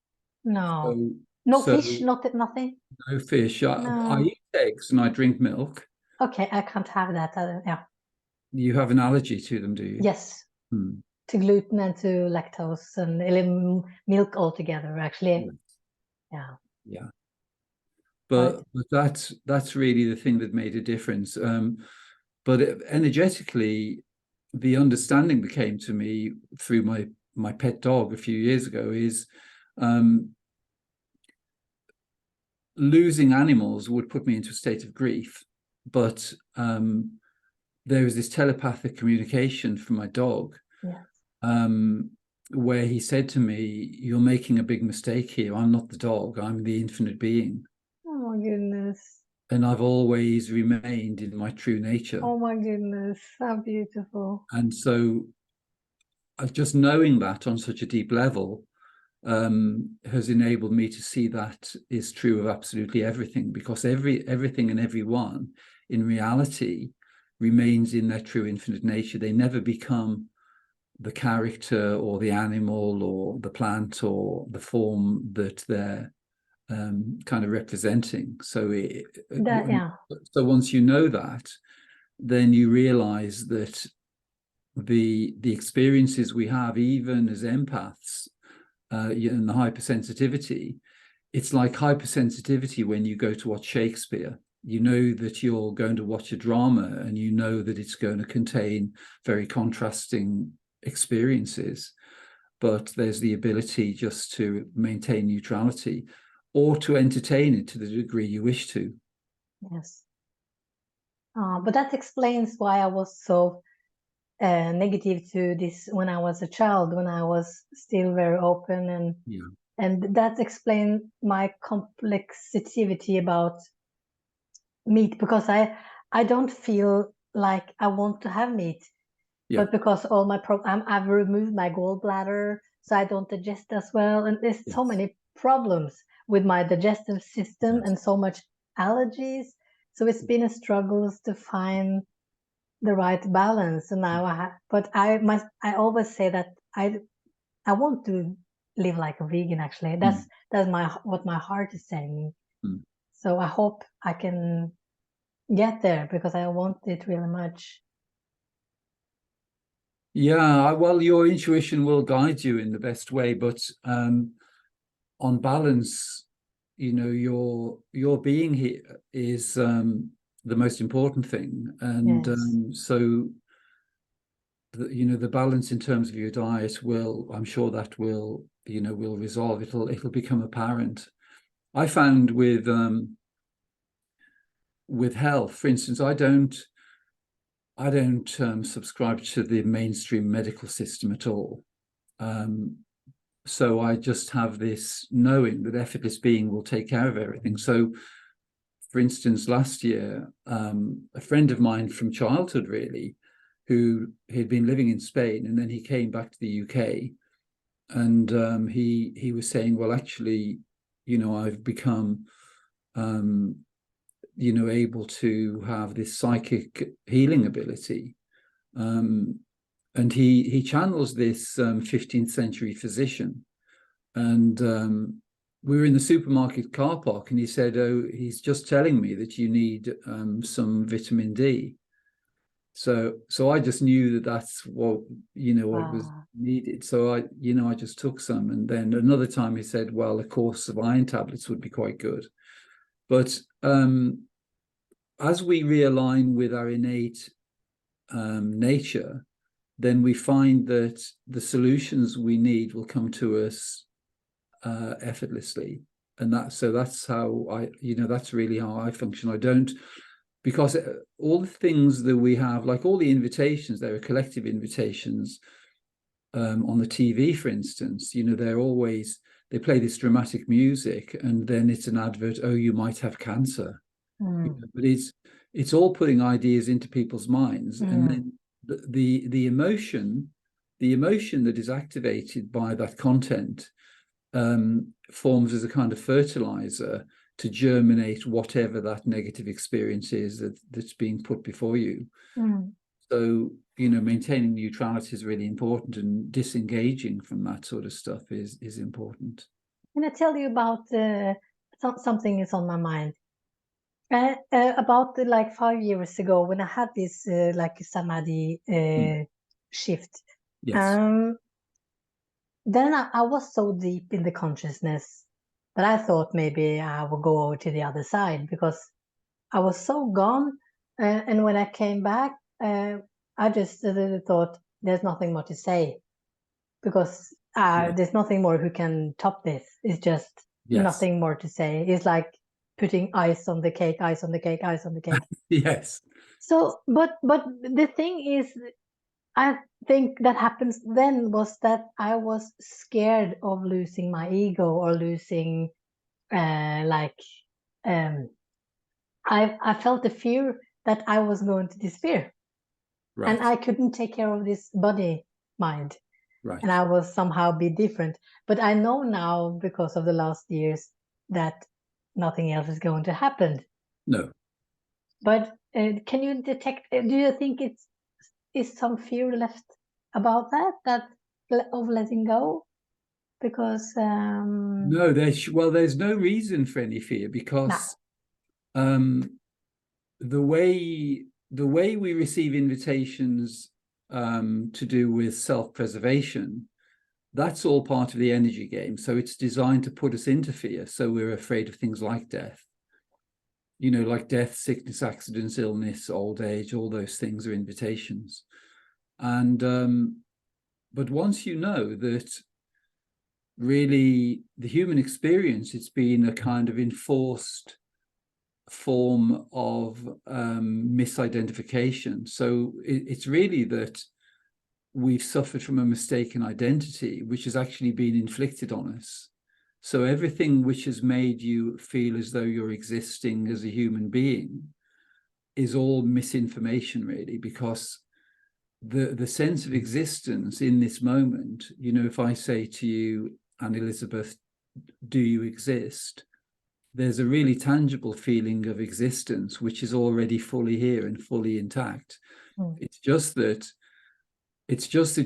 No. So No so fish. Nothing. no fish. I No. eat eggs and I drink milk. Okay, I can't have that. Yeah. You have an allergy to them, do you? Yes. Hmm. To gluten and to lactose and milk altogether, actually. Yes. Yeah. Yeah. But But that's really the thing that made a difference. But energetically, the understanding that came to me through my pet dog a few years ago is, losing animals would put me into a state of grief, but there was this telepathic communication from my dog, yes. Where he said to me, "You're making a big mistake here. I'm not the dog. I'm the infinite being." Oh my goodness. And I've always remained in my true nature. Oh my goodness. How beautiful. And so just knowing that on such a deep level has enabled me to see that is true of absolutely everything, because everything and everyone in reality remains in their true infinite nature. They never become the character or the animal or the plant or the form that they're kind of representing. So so once you know that, then you realize that the experiences we have, even as empaths, and the hypersensitivity, it's like hypersensitivity when you go to watch Shakespeare. You know that you're going to watch a drama, and you know that it's going to contain very contrasting experiences, but there's the ability just to maintain neutrality or to entertain it to the degree you wish to. Yes. But that explains why I was so negative to this when I was a child, when I was still very open, and that explained my complexity about meat, because I don't feel like I want to have meat, but because all my I've removed my gallbladder, so I don't digest as well, and there's so many problems with my digestive system and so much allergies. So it's been a struggle to find the right balance. And now but I always say that I want to live like a vegan. Actually, that's what my heart is saying. So I hope I can get there, because I want it really much. Yeah, well, your intuition will guide you in the best way, but on balance, your being here is the most important thing, and so the balance in terms of your diet I'm sure that will resolve. It'll become apparent. I found with health, for instance, I don't subscribe to the mainstream medical system at all. So I just have this knowing that effortless being will take care of everything. So, for instance, last year, a friend of mine from childhood, really, who had been living in Spain, and then he came back to the UK, and he was saying, well, actually, I've become able to have this psychic healing ability. And he channels this 15th century physician. And we were in the supermarket car park, and he said, "Oh, he's just telling me that you need some vitamin D." So I just knew that that's what what was needed. So I just took some, and then another time he said, "Well, a course of iron tablets would be quite good." But as we realign with our innate nature, then we find that the solutions we need will come to us effortlessly. And that's how that's really how I function. I don't, because all the things that we have, like all the invitations, there are collective invitations. on the TV, for instance, they play this dramatic music, and then it's an advert, oh, you might have cancer. But it's all putting ideas into people's minds, and then the emotion that is activated by that content forms as a kind of fertilizer to germinate whatever that negative experience is that's being put before you. So, maintaining neutrality is really important, and disengaging from that sort of stuff is important. Can I tell you about something is on my mind? About like 5 years ago, when I had this like samadhi shift. Yes. Then I was so deep in the consciousness that I thought maybe I would go over to the other side, because I was so gone. And when I came back, I just thought there's nothing more to say, because there's nothing more who can top this. It's just nothing more to say. It's like putting ice on the cake, ice on the cake, ice on the cake. Yes. So, but the thing is, I think that happens then was that I was scared of losing my ego, or losing I felt the fear that I was going to disappear. Right. And I couldn't take care of this body mind. Right. And I was somehow be different. But I know now, because of the last years, that nothing else is going to happen. No. But can you detect, do you think is some fear left about that of letting go? Because no, there's no reason for any fear, because the way we receive invitations to do with self-preservation, that's all part of the energy game. So it's designed to put us into fear, so we're afraid of things like death. Like death, sickness, accidents, illness, old age, all those things are invitations. And but once you know that really the human experience, it's been a kind of enforced form of misidentification. So it's really that we've suffered from a mistaken identity, which has actually been inflicted on us. So everything which has made you feel as though you're existing as a human being is all misinformation, really, because the sense of existence in this moment, if I say to you, Anne-Elisabeth, do you exist? There's a really tangible feeling of existence, which is already fully here and fully intact. It's just that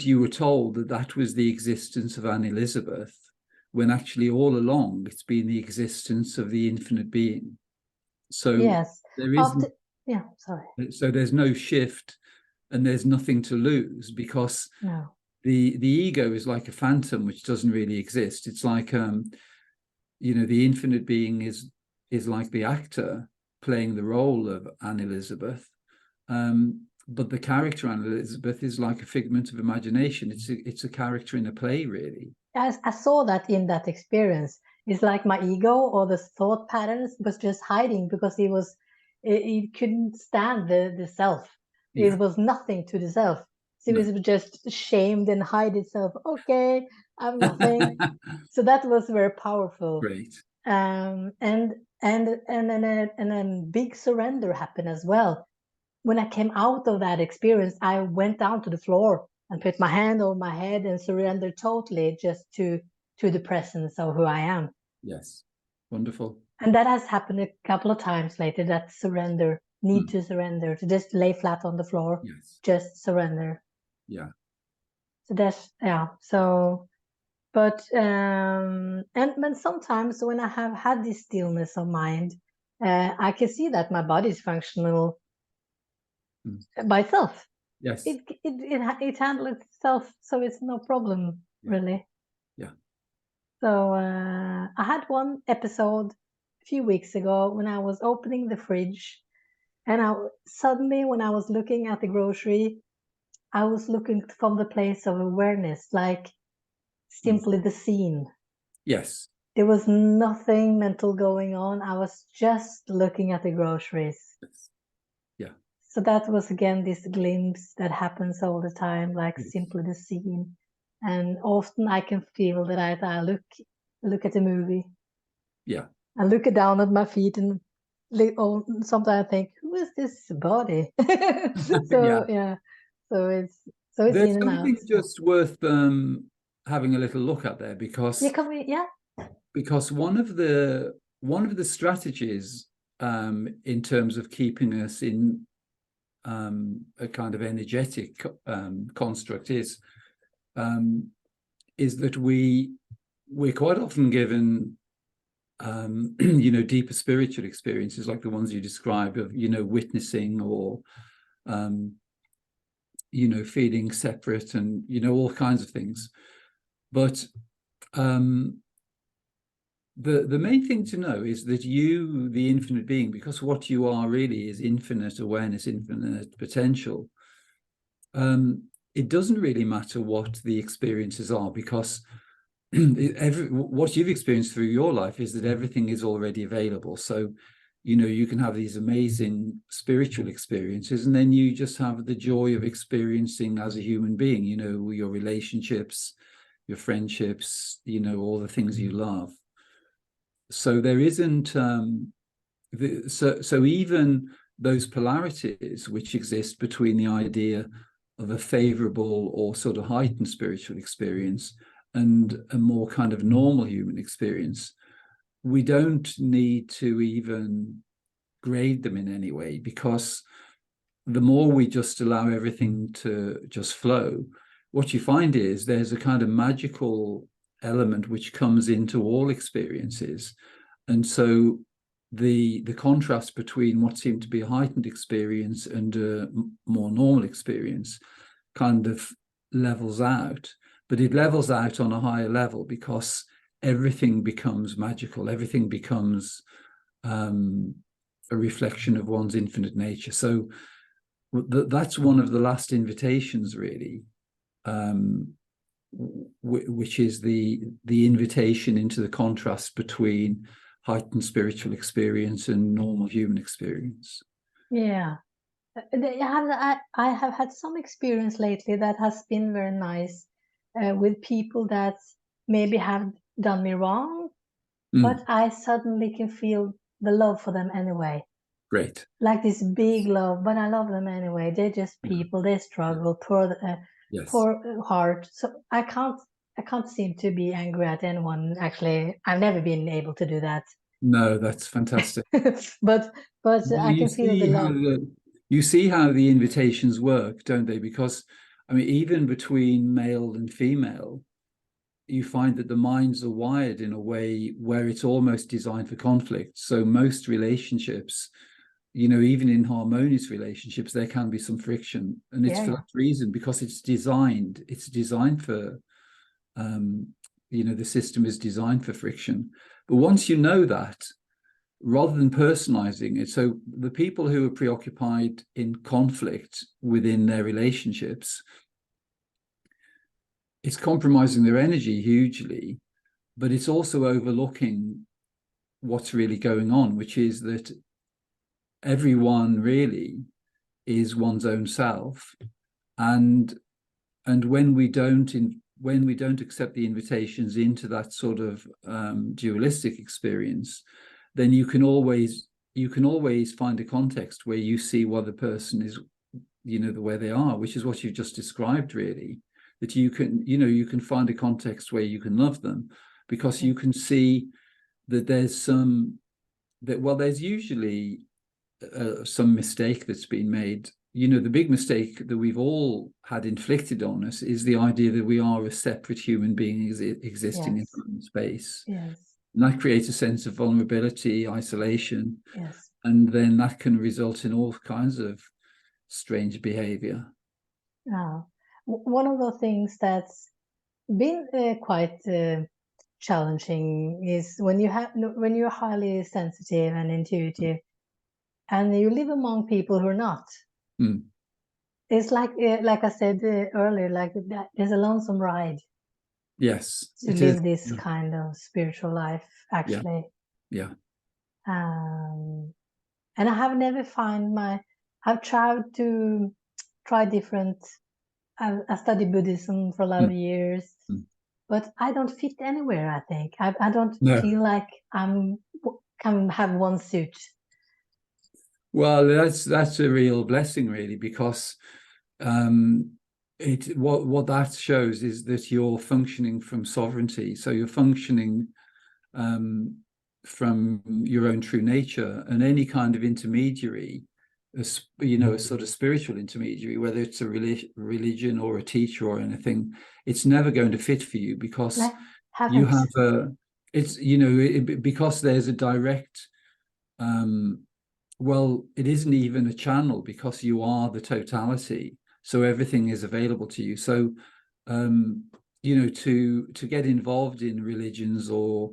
you were told that that was the existence of Anne-Elisabeth, when actually all along it's been the existence of the infinite being. So yes, there isn't. Sorry. So there's no shift, and there's nothing to lose, because the ego is like a phantom which doesn't really exist. It's like the infinite being is like the actor playing the role of Anne-Elisabeth, but the character Anne-Elisabeth is like a figment of imagination. It's a character in a play, really. I saw that in that experience. It's like my ego, or the thought patterns, was just hiding, because he couldn't stand the self. It was nothing to the self. So it was just shamed and hide itself. Okay, I'm nothing. So that was very powerful. Great. And then big surrender happened as well. When I came out of that experience, I went down to the floor and put my hand over my head and surrendered totally, just to the presence of who I am. Yes, wonderful. And that has happened a couple of times later, that surrender, to surrender, to just lay flat on the floor. Yes. Just surrender. Yeah. So that's, so, but, and sometimes when I have had this stillness of mind, I can see that my body is functional by itself. Yes. It handles itself, so it's no problem, really. Yeah. So I had one episode a few weeks ago when I was opening the fridge, and suddenly, when I was looking at the grocery, I was looking from the place of awareness, like simply the scene. Yes. There was nothing mental going on. I was just looking at the groceries. Yes. Yeah. So that was again this glimpse that happens all the time, like simply the scene. And often I can feel that I look at a movie. Yeah. I look down at my feet and sometimes I think, who is this body? Yeah. So yeah, so it's There's in and out. something just worth having a little look at there, because Yeah. one of the strategies in terms of keeping us in a kind of energetic construct is that we're quite often given deeper spiritual experiences like the ones you describe of witnessing or feeling separate and all kinds of things. But the main thing to know is that you, the infinite being, because what you are really is infinite awareness, infinite potential, it doesn't really matter what the experiences are, because what you've experienced through your life is that everything is already available. So you can have these amazing spiritual experiences, and then you just have the joy of experiencing as a human being, your relationships, your friendships, all the things you love. So there isn't so even those polarities which exist between the idea of a favorable or sort of heightened spiritual experience and a more kind of normal human experience, we don't need to even grade them in any way, because the more we just allow everything to just flow, what you find is there's a kind of magical element which comes into all experiences. And so the contrast between what seemed to be a heightened experience and a more normal experience kind of levels out, but it levels out on a higher level because everything becomes magical, everything becomes a reflection of one's infinite nature. So that's one of the last invitations, really, which is the invitation into the contrast between heightened spiritual experience and normal human experience. Yeah. I have had some experience lately that has been very nice with people that maybe have done me wrong, but I suddenly can feel the love for them anyway. Great. Like this big love, but I love them anyway. They're just people. They struggle, Yes. poor heart. So I can't seem to be angry at anyone. Actually, I've never been able to do that. No, that's fantastic. but Well, I can feel the love. you see how the invitations work, don't they? Because I mean, even between male and female, you find that the minds are wired in a way where it's almost designed for conflict. So most relationships, even in harmonious relationships, there can be some friction, and it's for that reason, because it's designed for the system is designed for friction. But once you know that, rather than personalizing it, so the people who are preoccupied in conflict within their relationships, it's compromising their energy hugely, but it's also overlooking what's really going on, which is that everyone really is one's own self. And when we don't accept the invitations into that sort of dualistic experience, then you can always find a context where you see what the person is, the way they are, which is what you've just described, really. That you can find a context where you can love them, because you can see that there's usually some mistake that's been made. The big mistake that we've all had inflicted on us is the idea that we are a separate human being existing in time and space. Yes. And that creates a sense of vulnerability, isolation. Yes. And then that can result in all kinds of strange behavior. One of the things that's been quite challenging is when you're highly sensitive and intuitive, and you live among people who are not. It's like I said earlier, like there's a lonesome ride. Yes, to live this kind of spiritual life, actually. Yeah. And I have never I've tried to try different I studied Buddhism for a lot of years, but I don't fit anywhere, I think. I don't feel like can have one suit. Well, that's a real blessing, really, because what that shows is that you're functioning from sovereignty. So you're functioning from your own true nature, and any kind of intermediary, a sort of spiritual intermediary, whether it's a religion or a teacher or anything, it's never going to fit for you, because you have because there's a direct well, it isn't even a channel, because you are the totality. So everything is available to you. So, to get involved in religions or,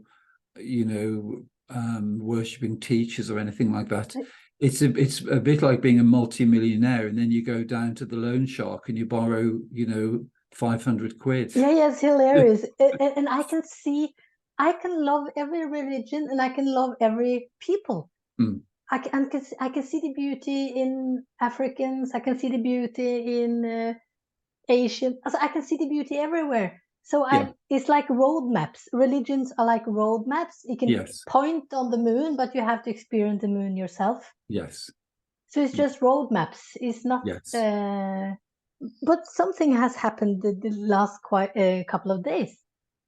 worshipping teachers or anything like that, it's a bit like being a multi-millionaire, and then you go down to the loan shark and you borrow, 500 quid. Yeah, it's hilarious. And I can love every religion, and I can love every people. I can see the beauty in Africans. I can see the beauty in Asian. So I can see the beauty everywhere. So it's like roadmaps. Religions are like roadmaps. You can point on the moon, but you have to experience the moon yourself. Yes. So it's just roadmaps. It's not. But something has happened the last couple of days,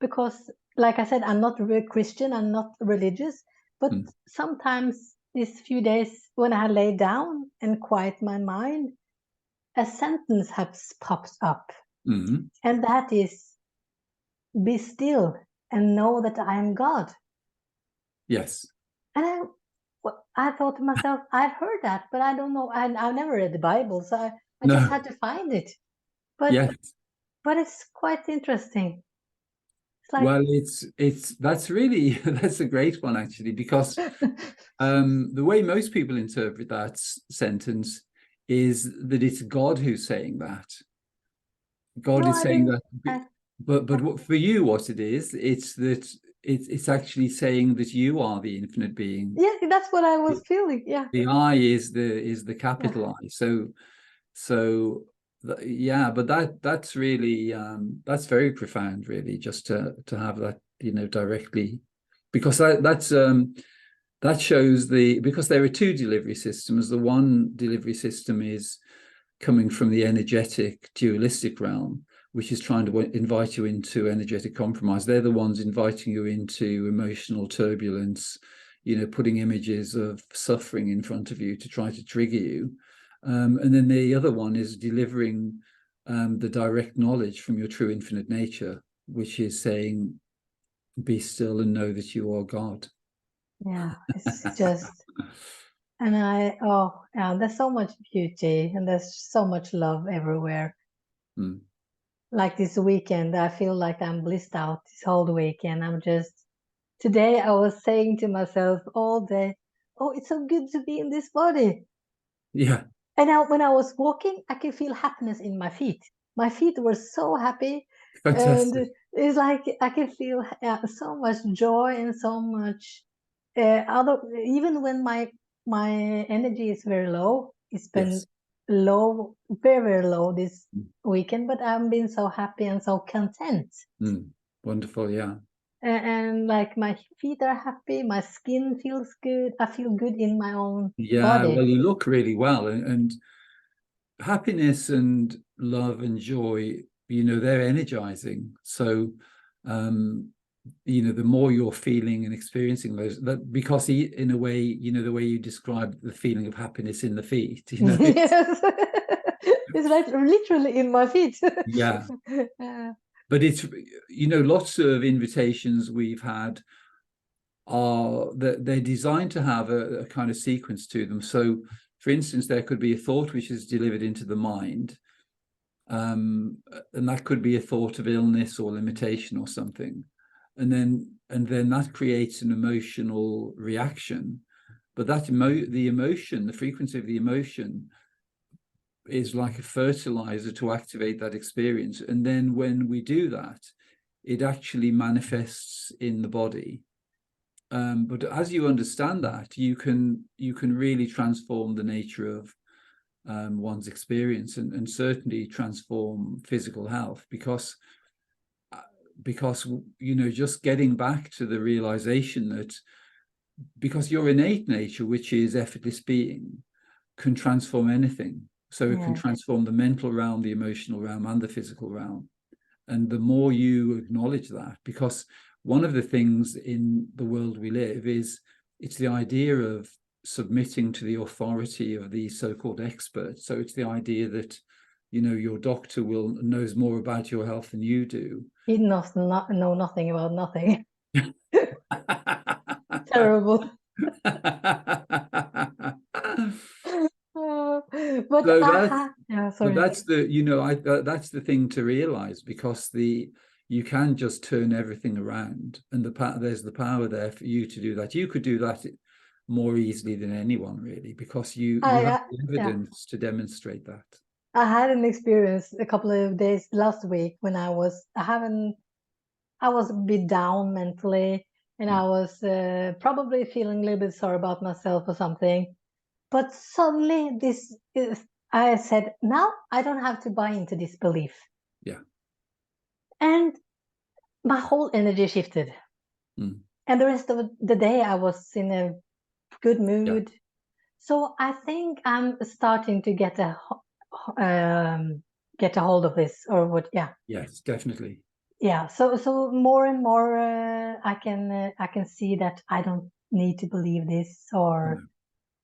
because, like I said, I'm not really Christian. I'm not religious. But sometimes these few days, when I lay down and quiet my mind, a sentence has popped up, and that is, "Be still and know that I am God." Yes. And I thought to myself, I've heard that, but I don't know. I've never read the Bible, so I just had to find it. But it's quite interesting. It's like, well, that's really that's a great one, actually, because the way most people interpret that sentence is that it's God who's saying that. God is saying that, but for you, what it is, it's that it's actually saying that you are the infinite being. Yeah, that's what I was feeling. Yeah, the I is the capital I. So but that's really that's very profound, really, just to have that, directly, because that shows because there are two delivery systems. The one delivery system is coming from the energetic dualistic realm, which is trying to invite you into energetic compromise. They're the ones inviting you into emotional turbulence, putting images of suffering in front of you to try to trigger you. And then the other one is delivering the direct knowledge from your true infinite nature, which is saying, be still and know that you are God. Yeah, it's just, and there's so much beauty and there's so much love everywhere. Like this weekend, I feel like I'm blissed out this whole weekend. Today I was saying to myself all day, oh, it's so good to be in this body. Yeah. And when I was walking, I could feel happiness in my feet. My feet were so happy. Fantastic. And it's like I can feel so much joy and so much even when my energy is very low. It's been low, very, very low this weekend, but I've been so happy and so content. Wonderful. Yeah. And like my feet are happy, my skin feels good. I feel good in my own body. Well, you look really well, and happiness and love and joy, they're energizing. So the more you're feeling and experiencing those, that, because in a way, the way you describe the feeling of happiness in the feet, yes. It's like literally in my feet. Yeah. But it's, lots of invitations we've had are that they're designed to have a kind of sequence to them. So, for instance, there could be a thought which is delivered into the mind, and that could be a thought of illness or limitation or something, and then that creates an emotional reaction. But the frequency of the emotion is like a fertilizer to activate that experience. And then when we do that, it actually manifests in the body. But as you understand that, you can really transform the nature of one's experience, and certainly transform physical health, because you know, just getting back to the realization that because your innate nature, which is effortless being, can transform anything. So it can transform the mental realm, the emotional realm, and the physical realm. And the more you acknowledge that, because one of the things in the world we live is, it's the idea of submitting to the authority of these so-called experts. So it's the idea that, you know, your doctor knows more about your health than you do. He knows know nothing about nothing. Terrible. But So sorry. that's the, you know, that's the thing to realize, because you can just turn everything around, and there's the power there for you to do that. You could do that more easily than anyone, really, because you have the evidence to demonstrate that. I had an experience a couple of days last week when I was a bit down mentally, and I was probably feeling a little bit sorry about myself or something. But suddenly I said, now I don't have to buy into this belief. Yeah. And my whole energy shifted. And the rest of the day I was in a good mood. Yeah. So I think I'm starting to get a hold of this, or what? Yeah. Yes, definitely. Yeah. So more and more I can see that I don't need to believe this, or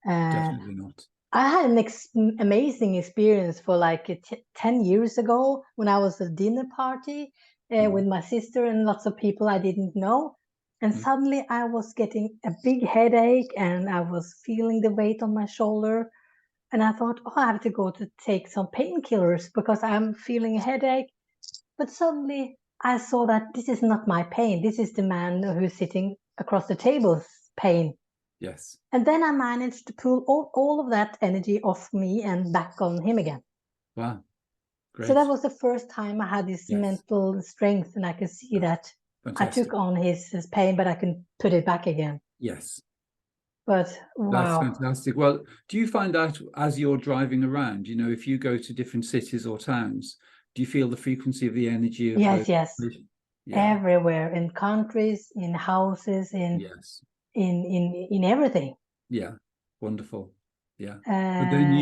definitely not. I had an amazing experience for like 10 years ago when I was at a dinner party with my sister and lots of people I didn't know. And suddenly I was getting a big headache and I was feeling the weight on my shoulder. And I thought, oh, I have to go to take some painkillers because I'm feeling a headache. But suddenly I saw that this is not my pain. This is the man who's sitting across the table's pain. Yes. And then I managed to pull all of that energy off me and back on him again. Wow. Great. So that was the first time I had this mental strength, and I could see that I took on his pain, but I can put it back again. Yes. But wow. That's fantastic. Well, do you find that as you're driving around, you know, if you go to different cities or towns, do you feel the frequency of the energy of yes. Yeah. Everywhere, in countries, in houses, in everything. Yeah. Wonderful. Yeah. But then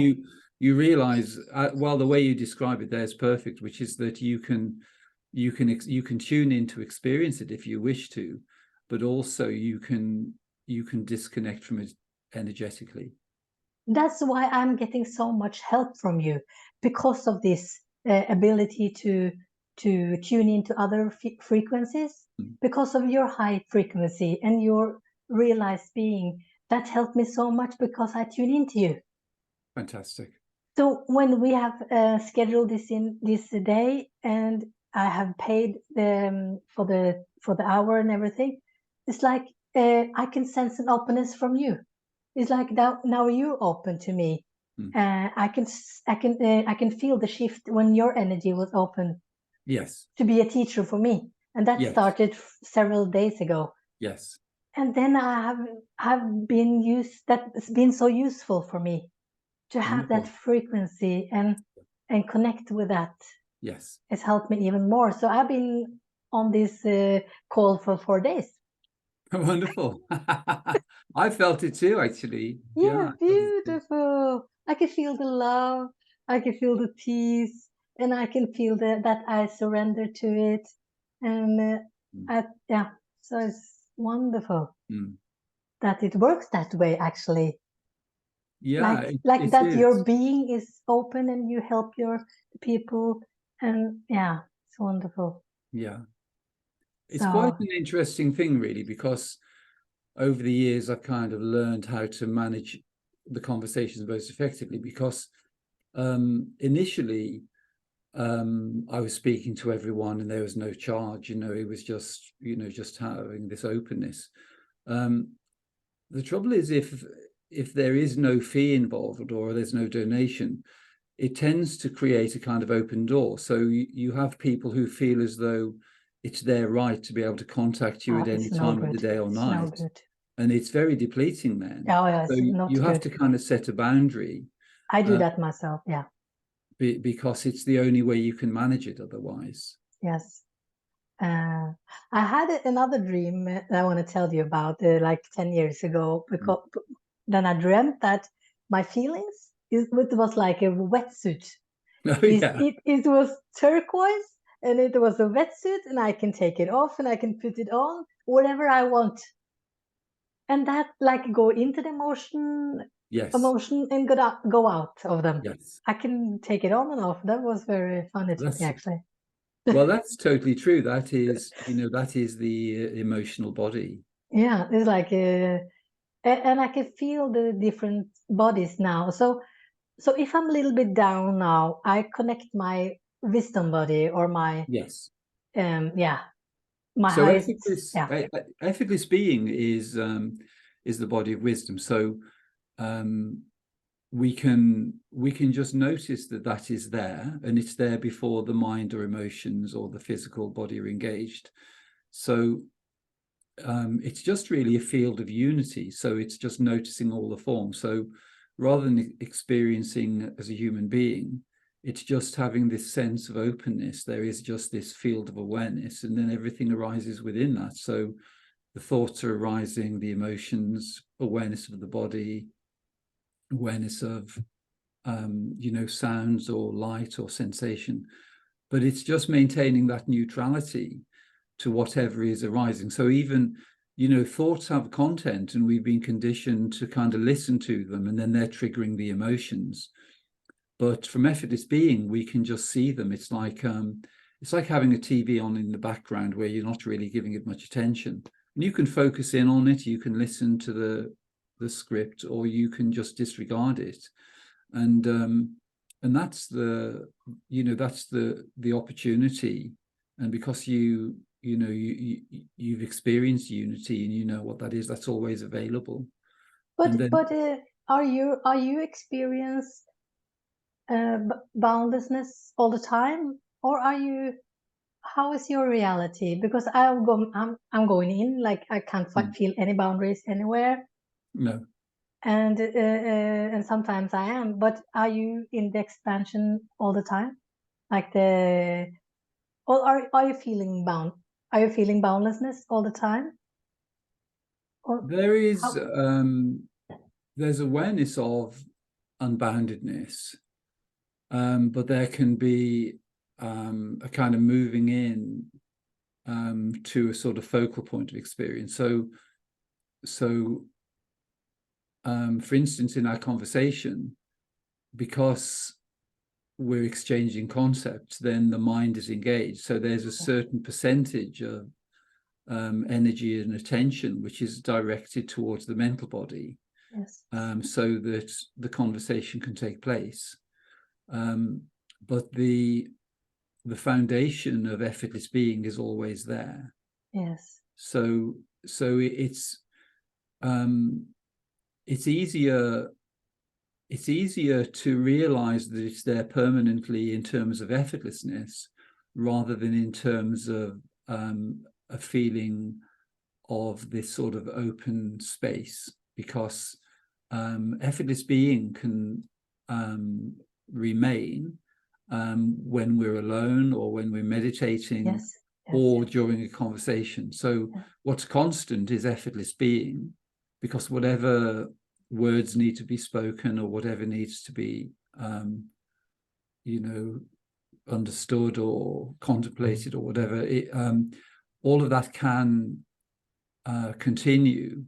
you realize, well, the way you describe it there is perfect, which is that you can tune in to experience it if you wish to, but also you can disconnect from it energetically. That's why I'm getting so much help from you, because of this ability to tune into other frequencies, because of your high frequency and your realized being. That helped me so much because I tune into you. Fantastic. So when we have scheduled this day, and I have paid for the hour and everything, it's like I can sense an openness from you. It's like now you're open to me. I can feel the shift when your energy was open. Yes. To be a teacher for me, and that started several days ago. Yes. And then I have been that's been so useful for me to have that frequency and connect with that. Yes. It's helped me even more. So I've been on this call for 4 days. Wonderful. I felt it too, actually. Yeah, beautiful. I can feel the love. I can feel the peace, and I can feel that I surrender to it. And so it's wonderful that it works that way, actually. Yeah, like it that is. Your being is open and you help your people, and it's wonderful. Yeah. It's quite an interesting thing, really, because over the years I've kind of learned how to manage the conversations most effectively, because initially I was speaking to everyone and there was no charge, you know, it was just, you know, just having this openness. The trouble is, if there is no fee involved or there's no donation, it tends to create a kind of open door. So you have people who feel as though it's their right to be able to contact you at any time of the day or night. No good. And it's very depleting then. So you have to kind of set a boundary. I do that myself. Yeah. Because it's the only way you can manage it otherwise. Yes. I had another dream that I want to tell you about like 10 years ago, because then I dreamt that my feelings, it was like a wetsuit. Oh, yeah. It was turquoise and it was a wetsuit, and I can take it off and I can put it on whatever I want. And that like go into the emotion Yes. and go out of them. Yes. I can take it on and off. That was very funny to me, actually. Well, that's totally true. That is, that is the emotional body. Yeah, it's like and I can feel the different bodies now. So if I'm a little bit down now, I connect my wisdom body or my Yes. my So highest, effortless being is the body of wisdom. So we can just notice that is there, and it's there before the mind or emotions or the physical body are engaged. So it's just really a field of unity. So it's just noticing all the forms. So rather than experiencing as a human being, it's just having this sense of openness. There is just this field of awareness, and then everything arises within that. So the thoughts are arising, the emotions, awareness of the body, awareness of sounds or light or sensation. But it's just maintaining that neutrality to whatever is arising. So even thoughts have content, and we've been conditioned to kind of listen to them, and then they're triggering the emotions. But from effortless being, we can just see them. It's like having a TV on in the background where you're not really giving it much attention. And you can focus in on it, you can listen to the script, or you can just disregard it. And that's that's the opportunity. And because you've experienced unity and you know what that is, that's always available. But are you experience boundlessness all the time, or how is your reality? Because I'm going in like I can't feel any boundaries anywhere. No. And sometimes I am, but are you in the expansion all the time? Like or are you feeling bound? Are you feeling boundlessness all the time? Or there is there's awareness of unboundedness, but there can be a kind of moving in to a sort of focal point of experience. So for instance, in our conversation, because we're exchanging concepts, then the mind is engaged. So there's a certain percentage of energy and attention which is directed towards the mental body, so that the conversation can take place. But the foundation of effortless being is always there. Yes. So it's easier to realize that it's there permanently in terms of effortlessness, rather than in terms of a feeling of this sort of open space, because effortless being can remain when we're alone, or when we're meditating, or during a conversation. So what's constant is effortless being, because whatever words need to be spoken, or whatever needs to be understood or contemplated, or whatever, all of that can continue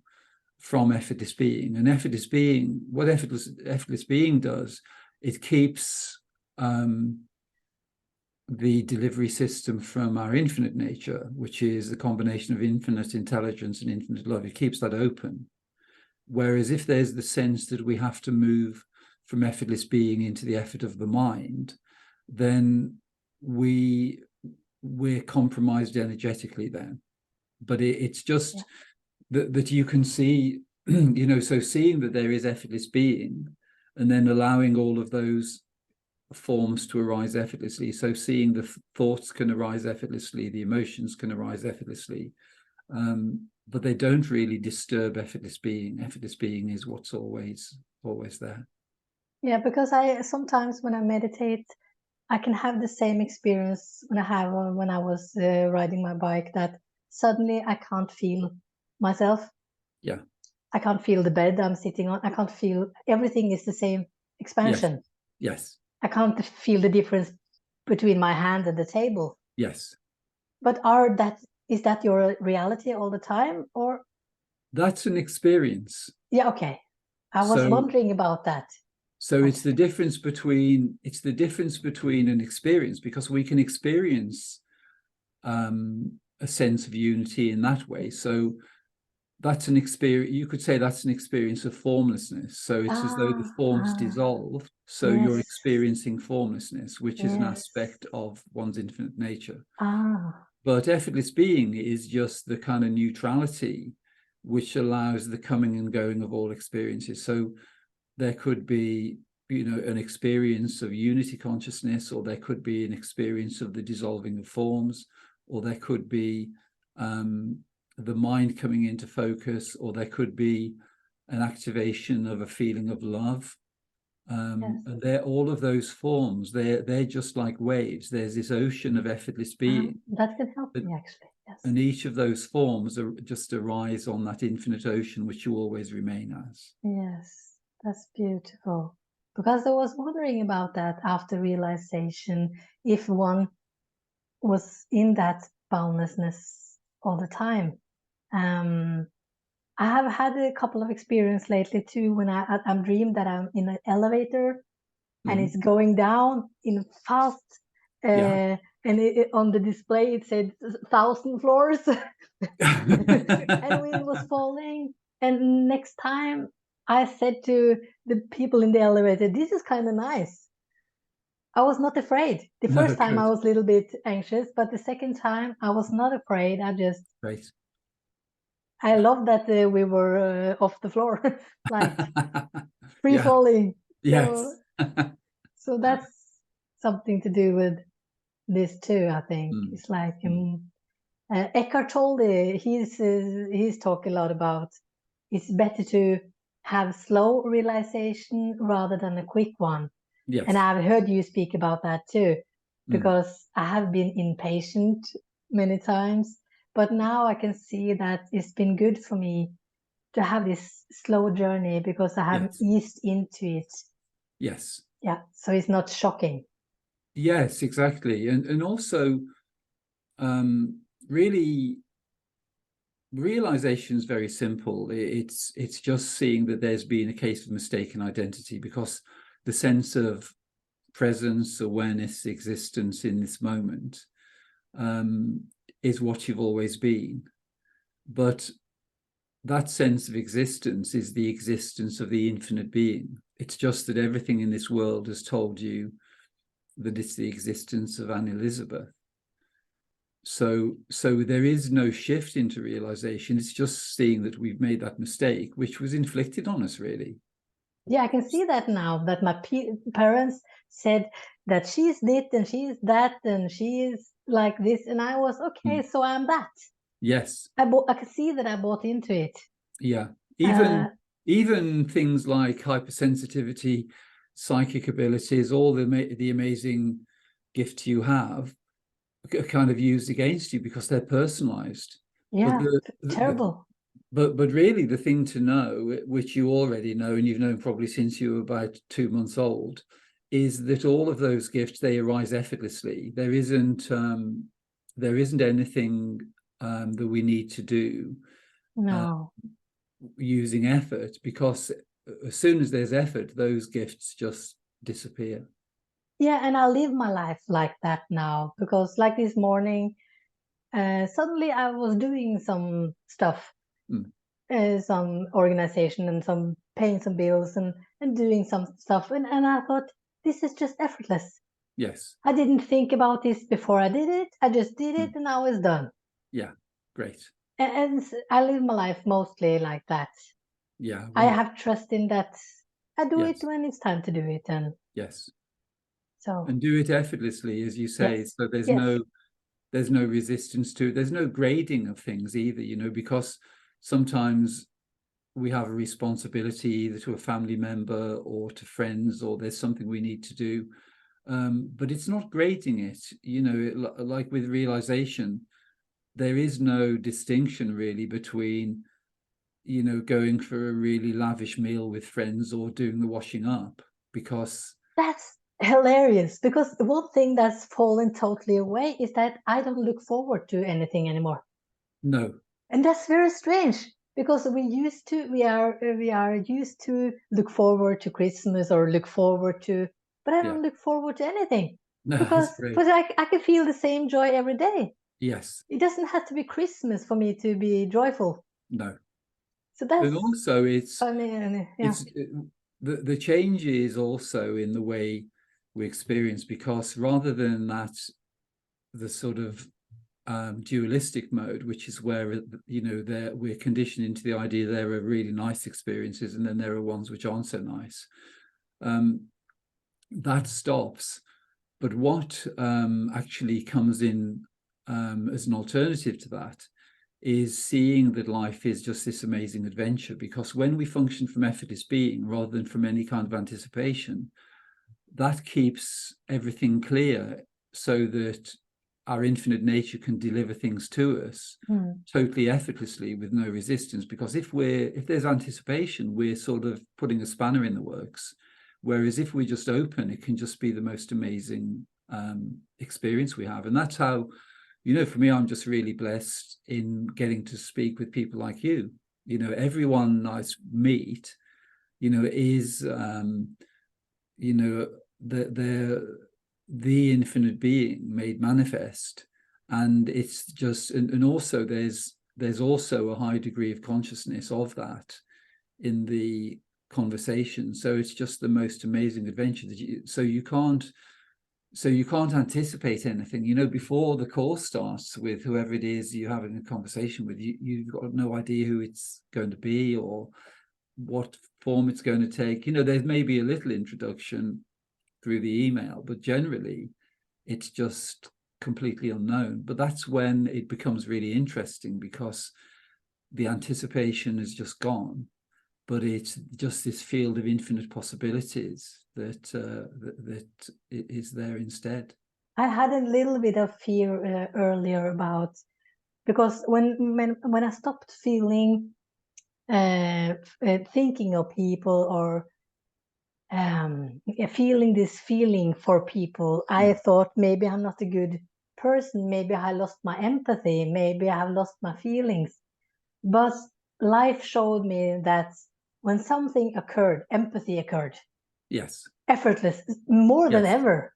from effortless being. And effortless being, what effortless being does, it keeps the delivery system from our infinite nature, which is the combination of infinite intelligence and infinite love. It keeps that open. Whereas if there's the sense that we have to move from effortless being into the effort of the mind, then we're compromised energetically then. But it's just that you can see, so seeing that there is effortless being, and then allowing all of those forms to arise effortlessly. So seeing the thoughts can arise effortlessly, the emotions can arise effortlessly, but they don't really disturb effortless being. Effortless being is what's always there. Yeah, because I sometimes when I meditate, I can have the same experience when I was riding my bike, that suddenly I can't feel myself. Yeah. I can't feel the bed I'm sitting on. I can't feel, everything is the same Yes. expansion. Yes. I can't feel the difference between my hand and the table. Yes. But is that your reality all the time, or? That's an experience. Yeah, okay. I was So wondering about that. So it's the difference between an experience, because we can experience a sense of unity in that way. So that's an experience. You could say that's an experience of formlessness. So it's as though the forms dissolve. So you're Yes, experiencing formlessness, which is an yes. aspect of one's infinite nature. Ah, But effortless being is just the kind of neutrality which allows the coming and going of all experiences. So there could be, an experience of unity consciousness, or there could be an experience of the dissolving of forms, or there could be the mind coming into focus, or there could be an activation of a feeling of love. yes. And they're all of those forms. They're just like waves. There's this ocean of effortless being, That can help me actually. Yes. and each of those forms are just arise on that infinite ocean which you always remain as. Yes, that's beautiful. Because I was wondering about that after realization, if one was in that boundlessness all the time. I have had a couple of experiences lately too, when I'm dreamed that I'm in an elevator and it's going down in fast, Yeah. and on the display it said 1,000 floors, and wind was falling. And next time I said to the people in the elevator, "This is kind of nice." I was not afraid. The No, first time I good. was a little bit anxious, but the second time I was not afraid. Great. I love that we were off the floor, like free Yeah. falling. So, Yes. so that's something to do with this too. I think Mm, it's like mm. Eckhart Tolle. He's talked a lot about it's better to have slow realization rather than a quick one. And Yes. I've heard you speak about that too, Mm, because I have been impatient many times, but now I can see that it's been good for me to have this slow journey because I have yes. eased into it. Yes. Yeah, so it's not shocking. Yes, exactly. And also really realization is very simple. It's just seeing that there's been a case of mistaken identity, because the sense of presence, awareness, existence in this moment is what you've always been. But that sense of existence is the existence of the infinite being. It's just that everything in this world has told you that it's the existence of Anne-Elisabeth. So there is no shift into realization. It's just seeing that we've made that mistake, which was inflicted on us, really. Yeah, I can see that now, that my parents said that she's this and she's that and she's like this, and I was okay, so I'm that. Yes. I can see that I bought into it. Yeah. Uh, Even things like hypersensitivity, psychic abilities, all the amazing gifts you have are kind of used against you because they're personalized. But yeah, the terrible. but really the thing to know, which you already know and you've known probably since you were about 2 months old, is that all of those gifts, they arise effortlessly. There isn't anything that we need to do No. using effort, because as soon as there's effort, those gifts just disappear. Yeah, and I live my life like that now because, like this morning, suddenly I was doing some stuff, Mm. some organization and some paying some bills and doing some stuff, and I thought this is just effortless. Yes. I didn't think about this before I did it. I just did it, Mm. and now it's done. Yeah. Great. And I live my life mostly like that. Yeah. I Wonderful. have trust in that. I do it Yes. when it's time to do it, and Yes. so And do it effortlessly, as you say. yes, So yes, there's no resistance to it. There's no grading of things either, because sometimes we have a responsibility either to a family member or to friends, or there's something we need to do. But it's not grading it, like with realization, there is no distinction really between, going for a really lavish meal with friends or doing the washing up, because That's hilarious, because the one thing that's fallen totally away is that I don't look forward to anything anymore. no, And that's very strange, because we are used to look forward to Christmas or look forward to, but I yeah, don't look forward to anything, no, because it's great. but I can feel the same joy every day. Yes, It doesn't have to be Christmas for me to be joyful. no. So that's And also funny, and yeah. the change is also in the way we experience, because rather than that, the sort of dualistic mode, which is where we're conditioned into the idea there are really nice experiences and then there are ones which aren't so nice. That stops. But what actually comes in as an alternative to that is seeing that life is just this amazing adventure. Because when we function from effortless being rather than from any kind of anticipation, that keeps everything clear, so that our infinite nature can deliver things to us totally effortlessly with no resistance. Because if there's anticipation, we're sort of putting a spanner in the works. Whereas if we're just open, it can just be the most amazing experience we have. And that's how, for me, I'm just really blessed in getting to speak with people like you. Everyone I meet, is, they're the infinite being made manifest. And it's just, and also there's also a high degree of consciousness of that in the conversation. So it's just the most amazing adventure so you can't anticipate anything. Before the call starts with whoever it is you're having a conversation with, you've got no idea who it's going to be or what form it's going to take. There's maybe a little introduction through the email, but generally it's just completely unknown. But that's when it becomes really interesting, because the anticipation is just gone, but it's just this field of infinite possibilities that is there instead. I had a little bit of fear earlier about, because when I stopped feeling thinking of people or feeling this feeling for people, I thought maybe I'm not a good person, maybe I lost my empathy, maybe I have lost my feelings. But life showed me that when something occurred, empathy occurred. Yes. Effortless, more than Yes. ever.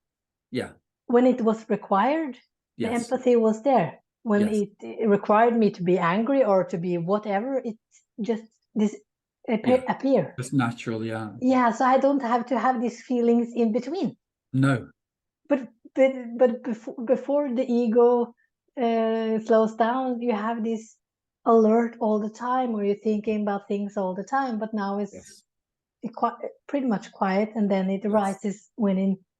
Yeah. When it was required, the Yes. empathy was there. When Yes. it required me to be angry or to be whatever, it just appear. Just natural. Yeah. Yeah, so I don't have to have these feelings in between. No. But before the ego slows down, you have this alert all the time, or you're thinking about things all the time. But now it's Yes. pretty much quiet, and then it Yes. arises when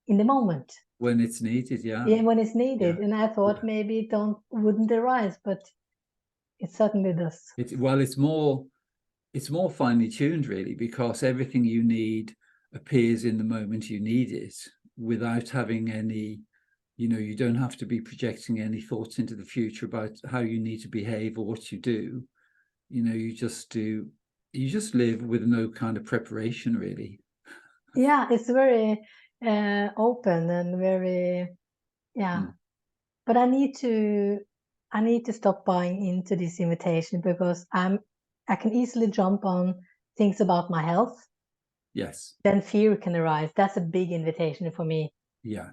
in the moment. When it's needed. Yeah. Yeah, when it's needed. Yeah. And I thought maybe it wouldn't arise, but it certainly does. It's more finely tuned, really, because everything you need appears in the moment you need it, without having any, you don't have to be projecting any thoughts into the future about how you need to behave or what you do. You just live with no kind of preparation, really. Yeah, it's very open and very, yeah. But I need to stop buying into this invitation, because I can easily jump on things about my health. Yes. Then fear can arise. That's a big invitation for me. Yeah.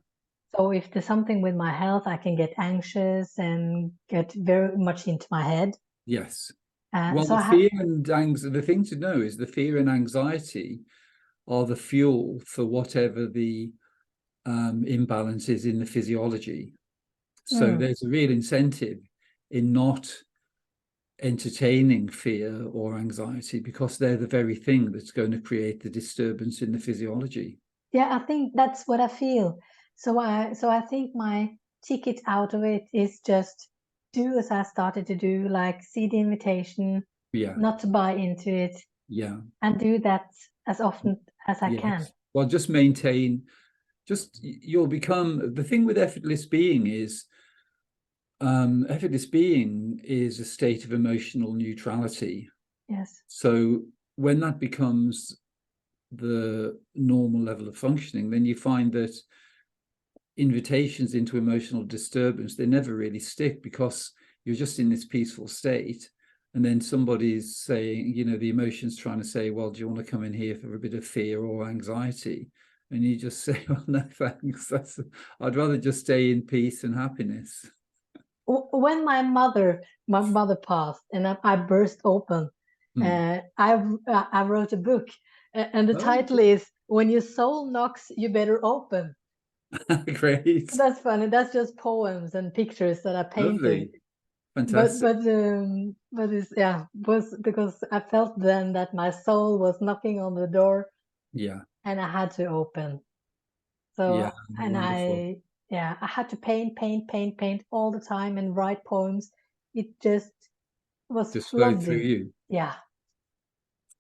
So if there's something with my health, I can get anxious and get very much into my head. Yes. So Well, I the have, fear and anxiety, the thing to know is the fear and anxiety are the fuel for whatever the imbalance is in the physiology. So there's a real incentive in not entertaining fear or anxiety, because they're the very thing that's going to create the disturbance in the physiology. yeah, I think that's what I feel. So I think my ticket out of it is just do as I started to do, like see the invitation, Yeah. not to buy into it, Yeah. and do that as often as I can. Yes. Well, just maintain, you'll become, the thing with effortless being is, effortless being is a state of emotional neutrality. Yes. So when that becomes the normal level of functioning, then you find that invitations into emotional disturbance, they never really stick, because you're just in this peaceful state. And then somebody's saying, you know, the emotion's trying to say, well, do you want to come in here for a bit of fear or anxiety? And you just say, well, no, thanks. I'd rather just stay in peace and happiness. When my mother passed, and I burst open, I wrote a book, and the title is "When Your Soul Knocks, You Better Open." Great. That's funny. That's just poems and pictures that I painted. Lovely. Fantastic. But it's, yeah, was because I felt then that my soul was knocking on the door. Yeah. And I had to open. So, Yeah. and Wonderful. I had to paint all the time and write poems. It just was Just flowed through flooding. you. Yeah.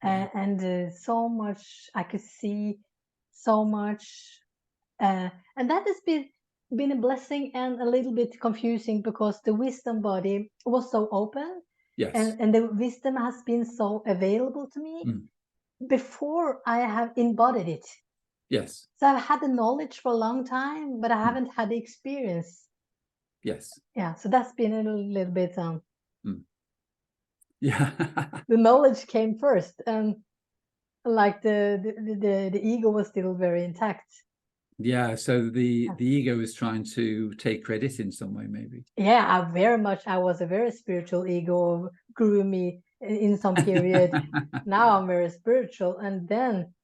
Yeah. And so much I could see, so much, and that has been a blessing and a little bit confusing, because the wisdom body was so open, Yes. and the wisdom has been so available to me before I have embodied it. Yes. So I've had the knowledge for a long time, but I haven't had the experience. Yes. Yeah, so that's been a little bit Yeah. the knowledge came first, and like the ego was still very intact. Yeah, so the ego is trying to take credit in some way, maybe. Yeah, I was a very spiritual ego, grew me in some period. Now I'm very spiritual, and then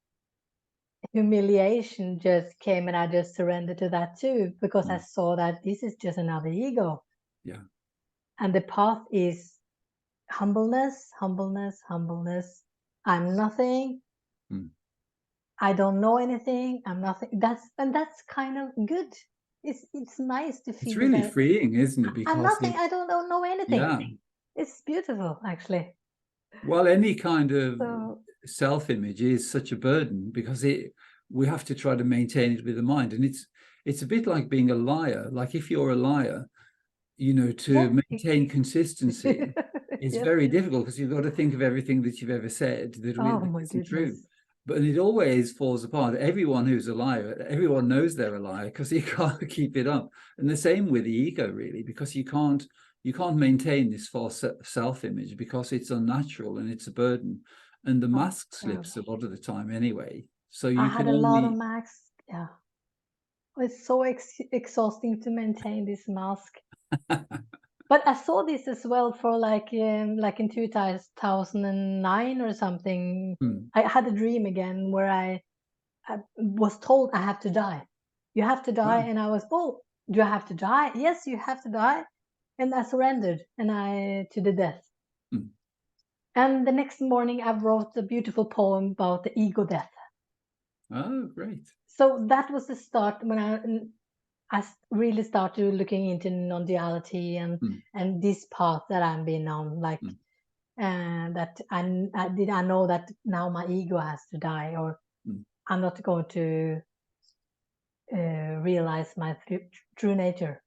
humiliation just came, and I just surrendered to that too, because I saw that this is just another ego. Yeah. And the path is humbleness, humbleness, humbleness. I'm nothing. I don't know anything. I'm nothing. That's kind of good. It's nice to It's feel really that freeing, isn't it? I'm Because nothing. I don't know anything. yeah. It's beautiful, actually. Well, any kind of So self-image is such a burden, because we have to try to maintain it with the mind. And it's a bit like being a liar. Like if you're a liar, you know, to maintain consistency, it's yes. very difficult, because you've got to think of everything that you've ever said that Oh really my isn't true. goodness. But it always falls apart. Everyone who's a liar, everyone knows they're a liar, because you can't keep it up. And the same with the ego, really, because you can't maintain this false self-image, because it's unnatural and it's a burden. And the mask slips a lot of the time anyway. So I you had can a lot of only masks. Yeah. It's so exhausting to maintain this mask. But I saw this as well for like in 2009 or something. I had a dream again where I was told I have to die. You have to die, and I was, oh, do I have to die? Yes, you have to die. And I surrendered, and I to the death. And the next morning, I wrote a beautiful poem about the ego death. Oh, great. So that was the start when I really started looking into non-duality and this path that I've been on, like, and that I know that now my ego has to die, or I'm not going to realize my true nature.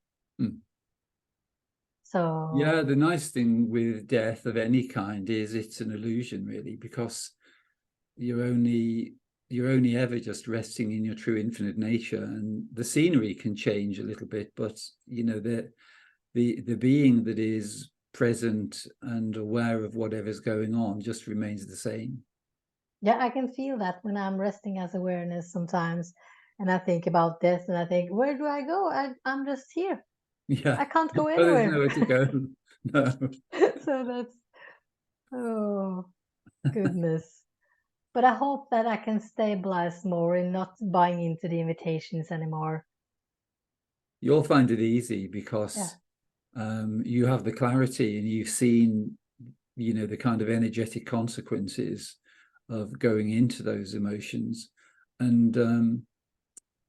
So yeah, the nice thing with death of any kind is it's an illusion, really, because you're only ever just resting in your true infinite nature, and the scenery can change a little bit, but you know, the being that is present and aware of whatever's going on just remains the same. yeah, I can feel that when I'm resting as awareness sometimes, and I think about death, and I think, where do I go? I'm just here. Yeah, I can't go well, there's anywhere. nowhere to go. No. So that's, oh goodness. But I hope that I can stabilize more and not buying into the invitations anymore. You'll find it easy, because you have the clarity, and you've seen, you know, the kind of energetic consequences of going into those emotions. And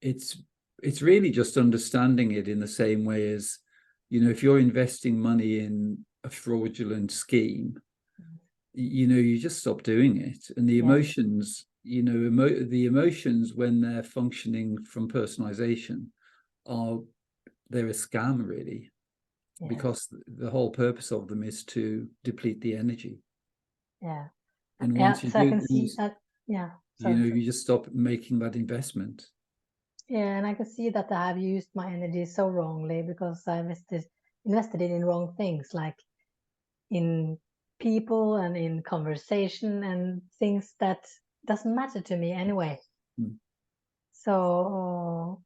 it's really just understanding it in the same way as, you know, if you're investing money in a fraudulent scheme, you just stop doing it. And the Yeah. emotions, the emotions when they're functioning from personalization they're a scam, really, Yes. because the whole purpose of them is to deplete the energy. Yeah. And Yeah. once you So I do, can see that. Yeah. you just stop making that investment. Yeah, and I can see that I have used my energy so wrongly because I invested it in wrong things, like in people and in conversation and things that doesn't matter to me anyway. Mm. So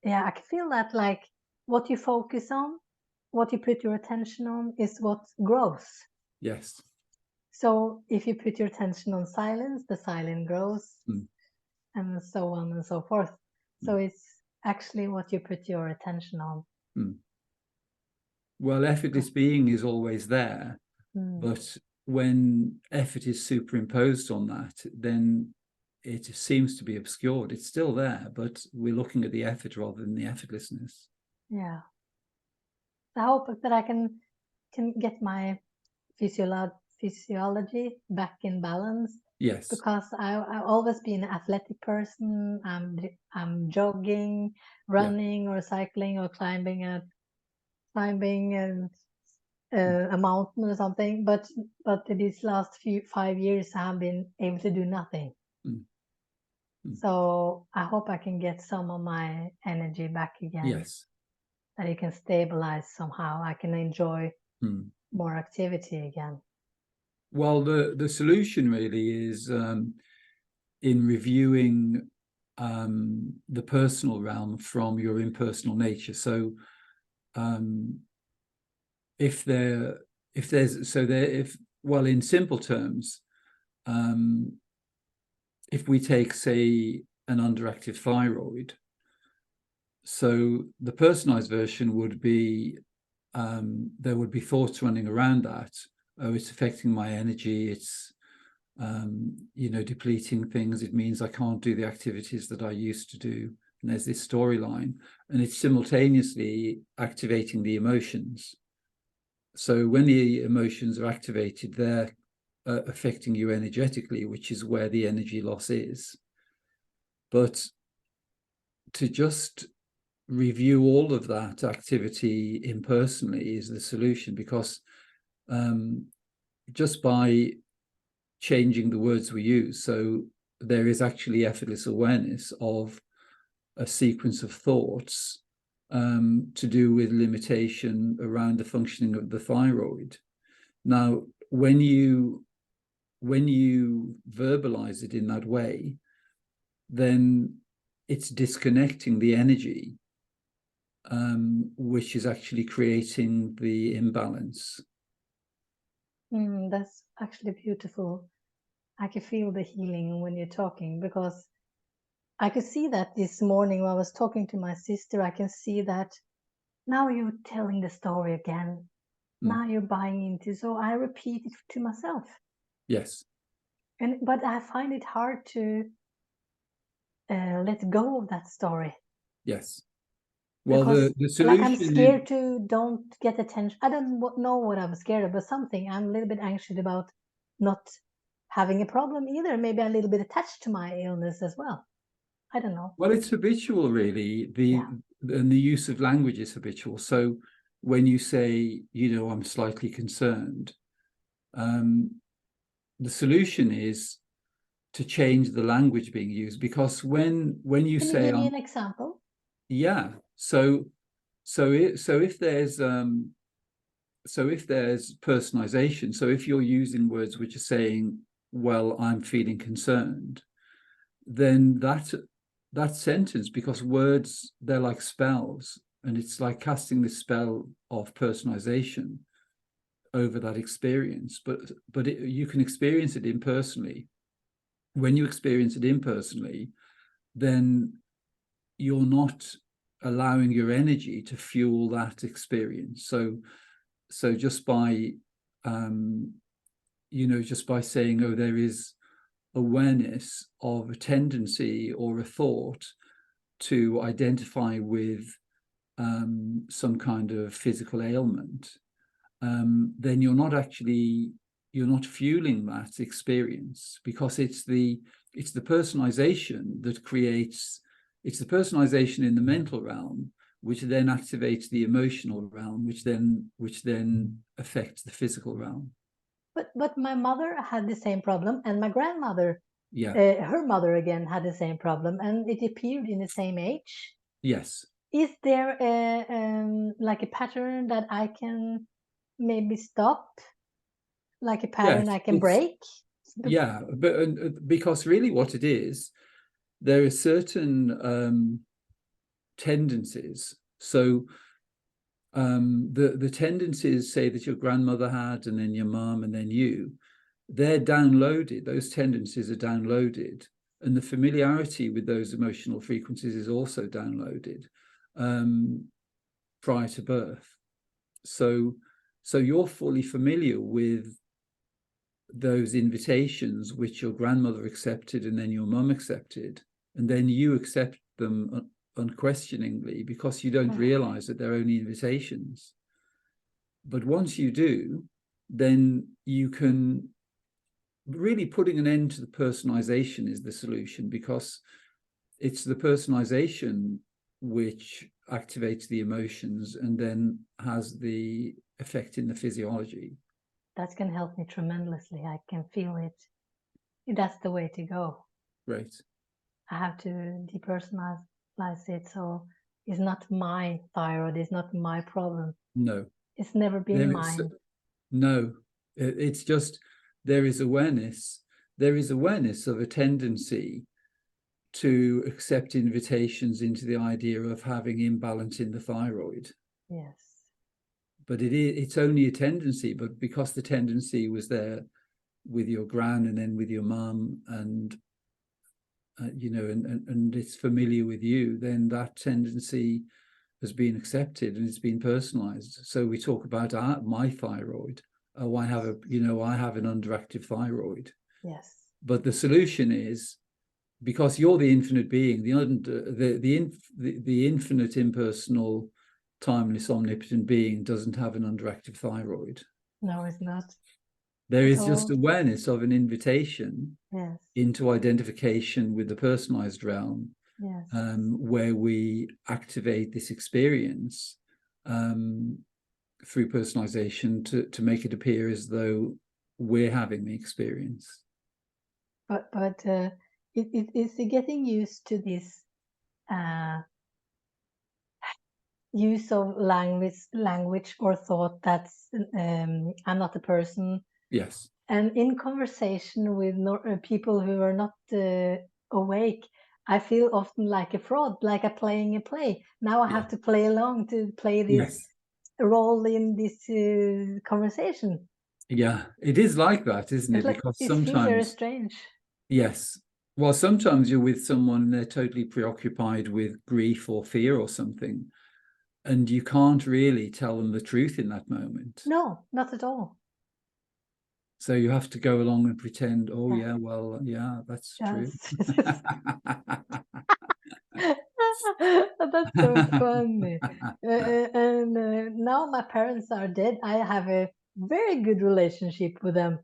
yeah, I can feel that like what you focus on, what you put your attention on is what grows. Yes. So if you put your attention on silence, the silence grows, Mm. and so on and so forth. So Mm. it's actually what you put your attention on. Mm. Well, effortless being is always there, Mm. but when effort is superimposed on that, then it seems to be obscured. It's still there, but we're looking at the effort rather than the effortlessness. Yeah. I hope that I can get my physiology back in balance Yes. because I've always been an athletic person. I'm jogging, Yeah. running, or cycling, or climbing a mountain or something. But these last 5 years, I have been able to do nothing. Mm. Mm. So I hope I can get some of my energy back again. Yes. That it can stabilize somehow. I can enjoy Mm. more activity again. Well, the solution really is in reviewing the personal realm from your impersonal nature. So if in simple terms, if we take, say, an underactive thyroid, so the personalized version would be there would be thoughts running around that. Oh, it's affecting my energy. It's depleting things. It means I can't do the activities that I used to do. And there's this storyline, and it's simultaneously activating the emotions. So when the emotions are activated, they're affecting you energetically, which is where the energy loss is. But to just review all of that activity impersonally is the solution, because just by changing the words we use, so there is actually effortless awareness of a sequence of thoughts to do with limitation around the functioning of the thyroid. Now, when you verbalize it in that way, then it's disconnecting the energy, which is actually creating the imbalance. That's actually beautiful. I can feel the healing when you're talking because I could see that this morning when I was talking to my sister. I can see that now you're telling the story again. Now you're buying into, so I repeat it to myself. Yes. But I find it hard to let go of that story. Yes. Well, Because the like I'm solution is, scared to don't get attention. I don't know what I'm scared of, but something I'm a little bit anxious about not having a problem either. Maybe I'm a little bit attached to my illness as well. I don't know. well, it's habitual, really. Yeah. And the use of language is habitual. So when you say, I'm slightly concerned, the solution is to change the language being used, because when you Can you say, give me an example? yeah, so if there's personalization, so if you're using words which are saying, well, I'm feeling concerned, then that sentence, because words, they're like spells, and it's like casting the spell of personalization over that experience. But you can experience it impersonally. When you experience it impersonally, then you're not allowing your energy to fuel that experience. So just by just by saying, oh, there is awareness of a tendency or a thought to identify with some kind of physical ailment, then you're not actually fueling that experience, because it's the personalization that creates, it's the personalization in the mental realm which then activates the emotional realm, which then affects the physical realm. But my mother had the same problem, and my grandmother, Yeah. her mother again had the same problem, and it appeared in the same age. Yes. Is there like a pattern that I can maybe stop, like a pattern Yes. I can break? Yeah, but because really what it is, there are certain tendencies. So the tendencies, say, that your grandmother had, and then your mom, and then you, they're downloaded. Those tendencies are downloaded, and the familiarity with those emotional frequencies is also downloaded prior to birth. So you're fully familiar with those invitations which your grandmother accepted and then your mum accepted, and then you accept them unquestioningly, because you don't realize that they're only invitations. But once you do, then you can really, putting an end to the personalization is the solution, because it's the personalization which activates the emotions and then has the effect in the physiology. That's going to help me tremendously. I can feel it. That's the way to go. Right. I have to depersonalize it, so it's not my thyroid, it's not my problem. No. It's never been mine. No, it's just there is awareness. There is awareness of a tendency to accept invitations into the idea of having imbalance in the thyroid. Yes. But it's only a tendency, but because the tendency was there with your gran and then with your mum, and and it's familiar with you, then that tendency has been accepted and it's been personalized. So we talk about my thyroid. Oh, I have an underactive thyroid. Yes. But the solution is, because you're the infinite being, the infinite, impersonal, timeless, omnipotent being doesn't have an underactive thyroid. No, it's not. There is just awareness of an invitation into identification with the personalized realm, where we activate this experience through personalization to make it appear as though we're having the experience. But it's getting used to this use of language or thought that's I'm not a person. Yes. And in conversation with people who are not awake, I feel often like a fraud, like I'm playing a play. Now I have to play along to play this role in this conversation. Yeah, it is like that, isn't it? Because it sometimes feels very strange. Yes. Well, sometimes you're with someone and they're totally preoccupied with grief or fear or something, and you can't really tell them the truth in that moment. No, not at all. So you have to go along and pretend, oh, yeah, well, yeah, that's true. That's so funny. And now my parents are dead. I have a very good relationship with them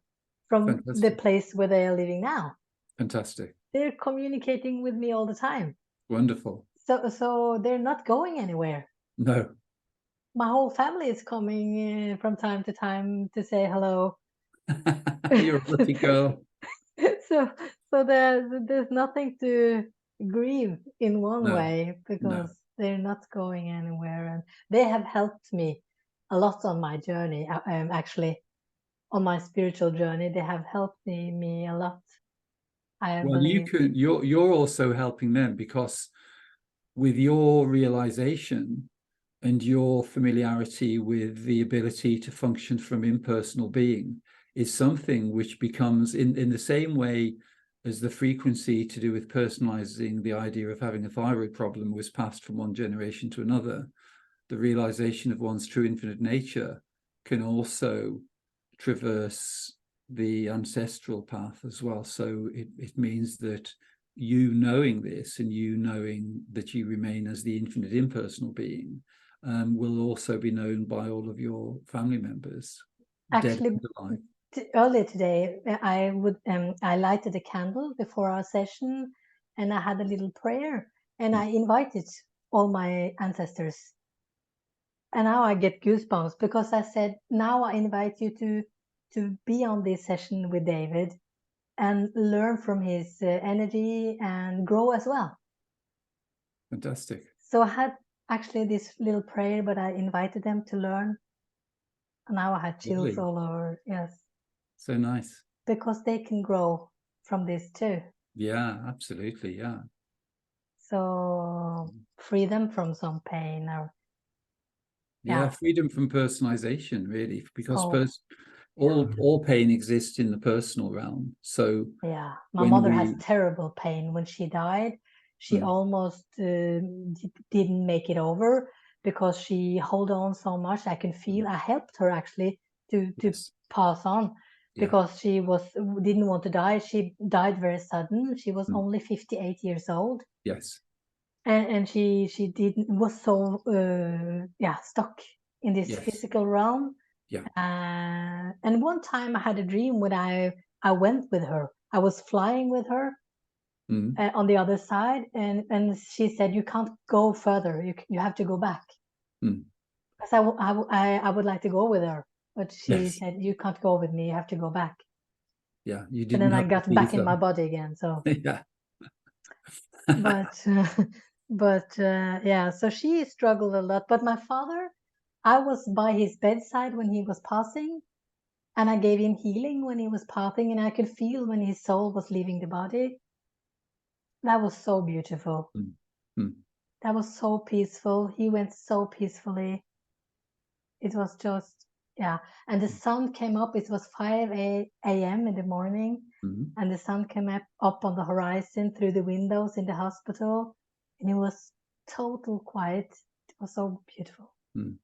from the place where they are living now. Fantastic. They're communicating with me all the time. Wonderful. So they're not going anywhere. No. My whole family is coming from time to time to say hello. You're a lucky girl. So there's nothing to grieve in one way, because they're not going anywhere, and they have helped me a lot on my journey. Actually, on my spiritual journey, they have helped me a lot. I believe. You're also helping them, because with your realization and your familiarity with the ability to function from impersonal being is something which becomes, in the same way as the frequency to do with personalizing the idea of having a thyroid problem was passed from one generation to another, the realization of one's true infinite nature can also traverse the ancestral path as well. So it means that you knowing this, and you knowing that you remain as the infinite impersonal being, will also be known by all of your family members, Actually, dead and alive. earlier today, I lighted a candle before our session, and I had a little prayer, and I invited all my ancestors. And now I get goosebumps because I said, now I invite you to be on this session with David and learn from his energy and grow as well. Fantastic. So I had actually this little prayer, but I invited them to learn. And now I had chills Lovely. all over. Yes. So nice. Because they can grow from this too. Yeah, absolutely. Yeah. So free them from some pain or Yeah, freedom from personalization, really, because oh, all pain exists in the personal realm. So yeah, my when mother has we terrible pain. When she died, she almost didn't make it over because she held on so much. I can feel I helped her actually to yes, pass on yeah, because she didn't want to die. She died very sudden. She was mm, only 58 years old. yes, And she didn't was so stuck in this yes, physical realm. yeah, And one time I had a dream when I went with her. I was flying with her mm, on the other side, and she said, "You can't go further. You have to go back." mm, Because I would like to go with her, but she yes, said, "You can't go with me. You have to go back." yeah. You And didn't then I have to got please back in her. my body again. So, Yeah. but yeah, so she struggled a lot. But my father, I was by his bedside when he was passing, and I gave him healing when he was passing, and I could feel when his soul was leaving the body. That was so beautiful. Mm, mm, That was so peaceful. He went so peacefully. It was just, yeah. And the sun came up. It was 5 a.m. in the morning, mm, and the sun came up on the horizon through the windows in the hospital, and it was total quiet. It was so beautiful. mm,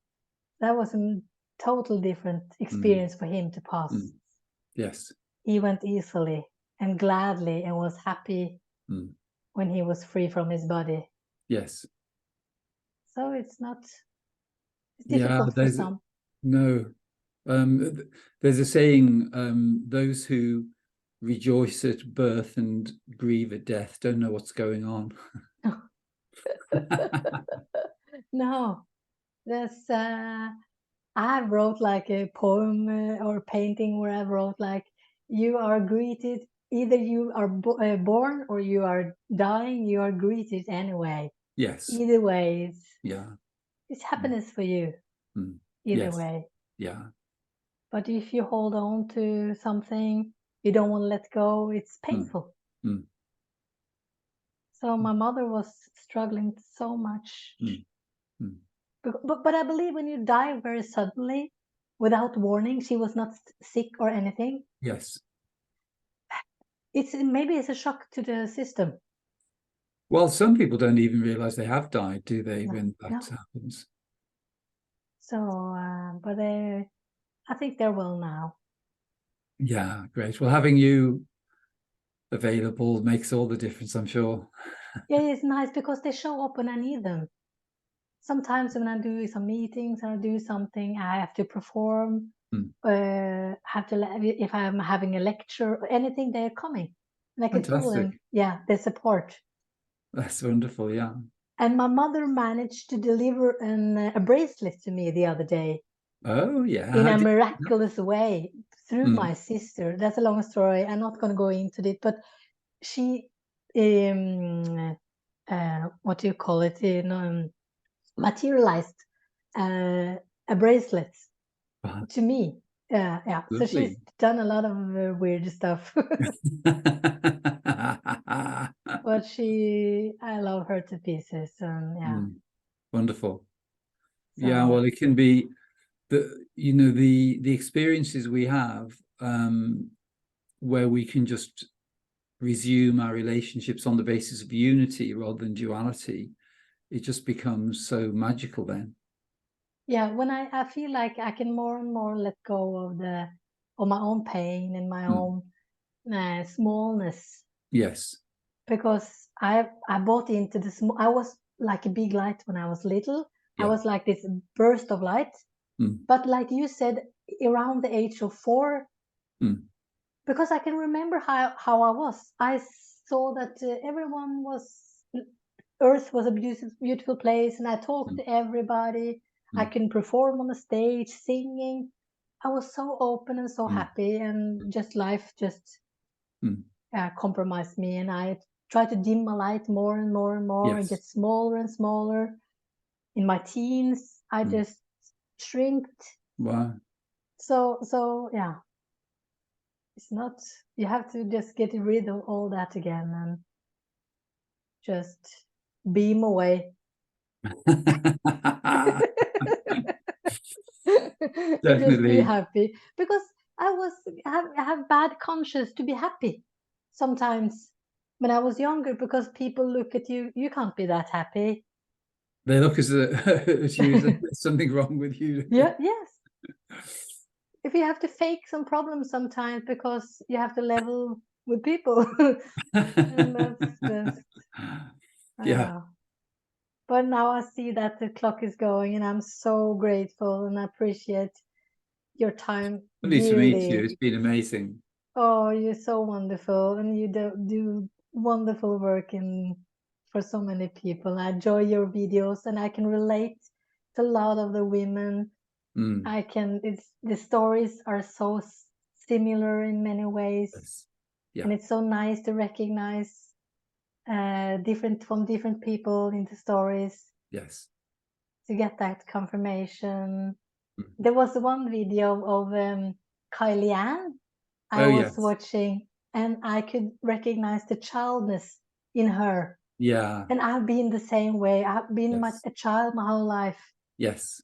That was a total different mm, experience for him to pass. mm. Yes. He went easily and gladly and was happy Mm, when he was free from his body. yes. So it's Yeah. difficult for some. No. There's a saying, those who rejoice at birth and grieve at death don't know what's going on. No, there's I wrote like a poem or painting where I wrote like, you are greeted, either you are born or you are dying, you are greeted anyway. Yes. Either way, Yeah. it's Mm, happiness for you. mm. Either Yes. way. Yeah. But if you hold on to something you don't want to let go, it's Mm, painful. mm, So my mother was struggling so much. mm, mm. But I believe when you die very suddenly, without warning, she was not sick or anything. Yes. Maybe it's a shock to the system. Well, some people don't even realize they have died, do they, No, when that no. happens? So, but I think they're well now. Yeah, great. Well, having you available makes all the difference, I'm sure. Yeah, it's nice because they show up when I need them. Sometimes when I do some meetings, I do something, I have to perform, Mm, if I'm having a lecture or anything, they're coming. And I can feel fantastic. them, yeah, they support. That's wonderful. Yeah. And my mother managed to deliver a bracelet to me the other day Oh, yeah. in How a did miraculous way through mm, my sister. That's a long story. I'm not going to go into it, but she, what do you call it? Materialized a bracelet to me. Yeah. So she's lovely. done a lot of weird stuff, but I love her to pieces. Yeah. Mm, wonderful. Yeah, So well, it can be the experiences we have, where we can just resume our relationships on the basis of unity rather than duality. It just becomes so magical then. yeah, when I feel like I can more and more let go of my own pain and my Mm, own smallness, yes. because I bought into the small. I was like a big light when I was little. I Yeah. was like this burst of light. Mm, But like you said, around the age of 4, Mm. Because I can remember how I was. I saw that everyone was, Earth was a beautiful place, and I talked to everybody. I can perform on the stage, singing. I was so open and so happy, and just life just compromised me, and I tried to dim my light more and more and more, and Yes. get smaller and smaller. In my teens, I just shrinked. Wow. So yeah, it's not. You have to just get rid of all that again and just beam away. And just be Definitely. happy, because I have bad conscience to be happy sometimes when I was younger, because people look at you, you can't be that happy. They look at you as if there's something wrong with you. Yeah, yes. If you have to fake some problems sometimes because you have to level with people, and that's just Yeah. But now I see that the clock is going, and I'm so grateful and appreciate your time Lovely to meet you. dearly. It's been amazing. Oh, you're so wonderful, and you do wonderful work for so many people. I enjoy your videos, and I can relate to a lot of the women. It's the stories are so similar in many ways, Yes. Yeah. and it's so nice to recognize different people in the stories, Yes. to get that confirmation. There was one video of Lien I Oh, was yes. watching, and I could recognize the childness in her. Yeah. And I've been the same way. I've been Yes. a child my whole life. Yes.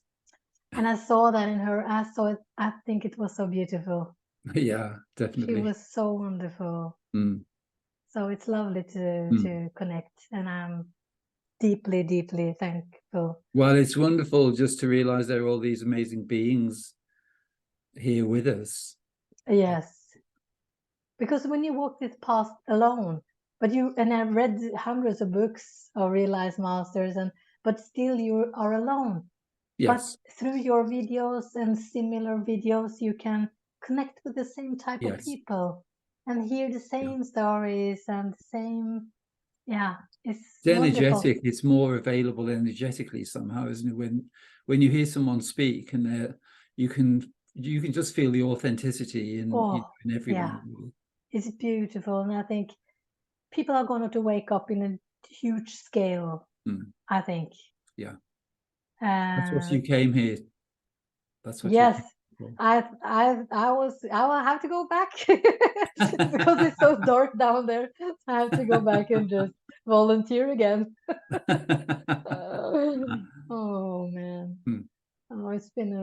And I saw that in her. I saw it. I think it was so beautiful. Yeah, She definitely. was so wonderful. So it's lovely to connect, and I'm deeply, deeply thankful. Well, it's wonderful just to realize there are all these amazing beings here with us. Yes. Because when you walk this path alone, and I've read hundreds of books of realized masters, but still you are alone. But Yes. through your videos and similar videos, you can connect with the same type of Yes. people and hear the same stories and the same. Yeah, it's wonderful. Energetic. It's more available energetically somehow, isn't it? When you hear someone speak, and you can just feel the authenticity in Yeah, everyone. Really. it's beautiful, and I think people are going to wake up in a huge scale. I think. Yeah. That's what you came here. That's what you Yes, came for. I will have to go back because it's so dark down there. I have to go back and just volunteer again. Oh man. Oh, it's been a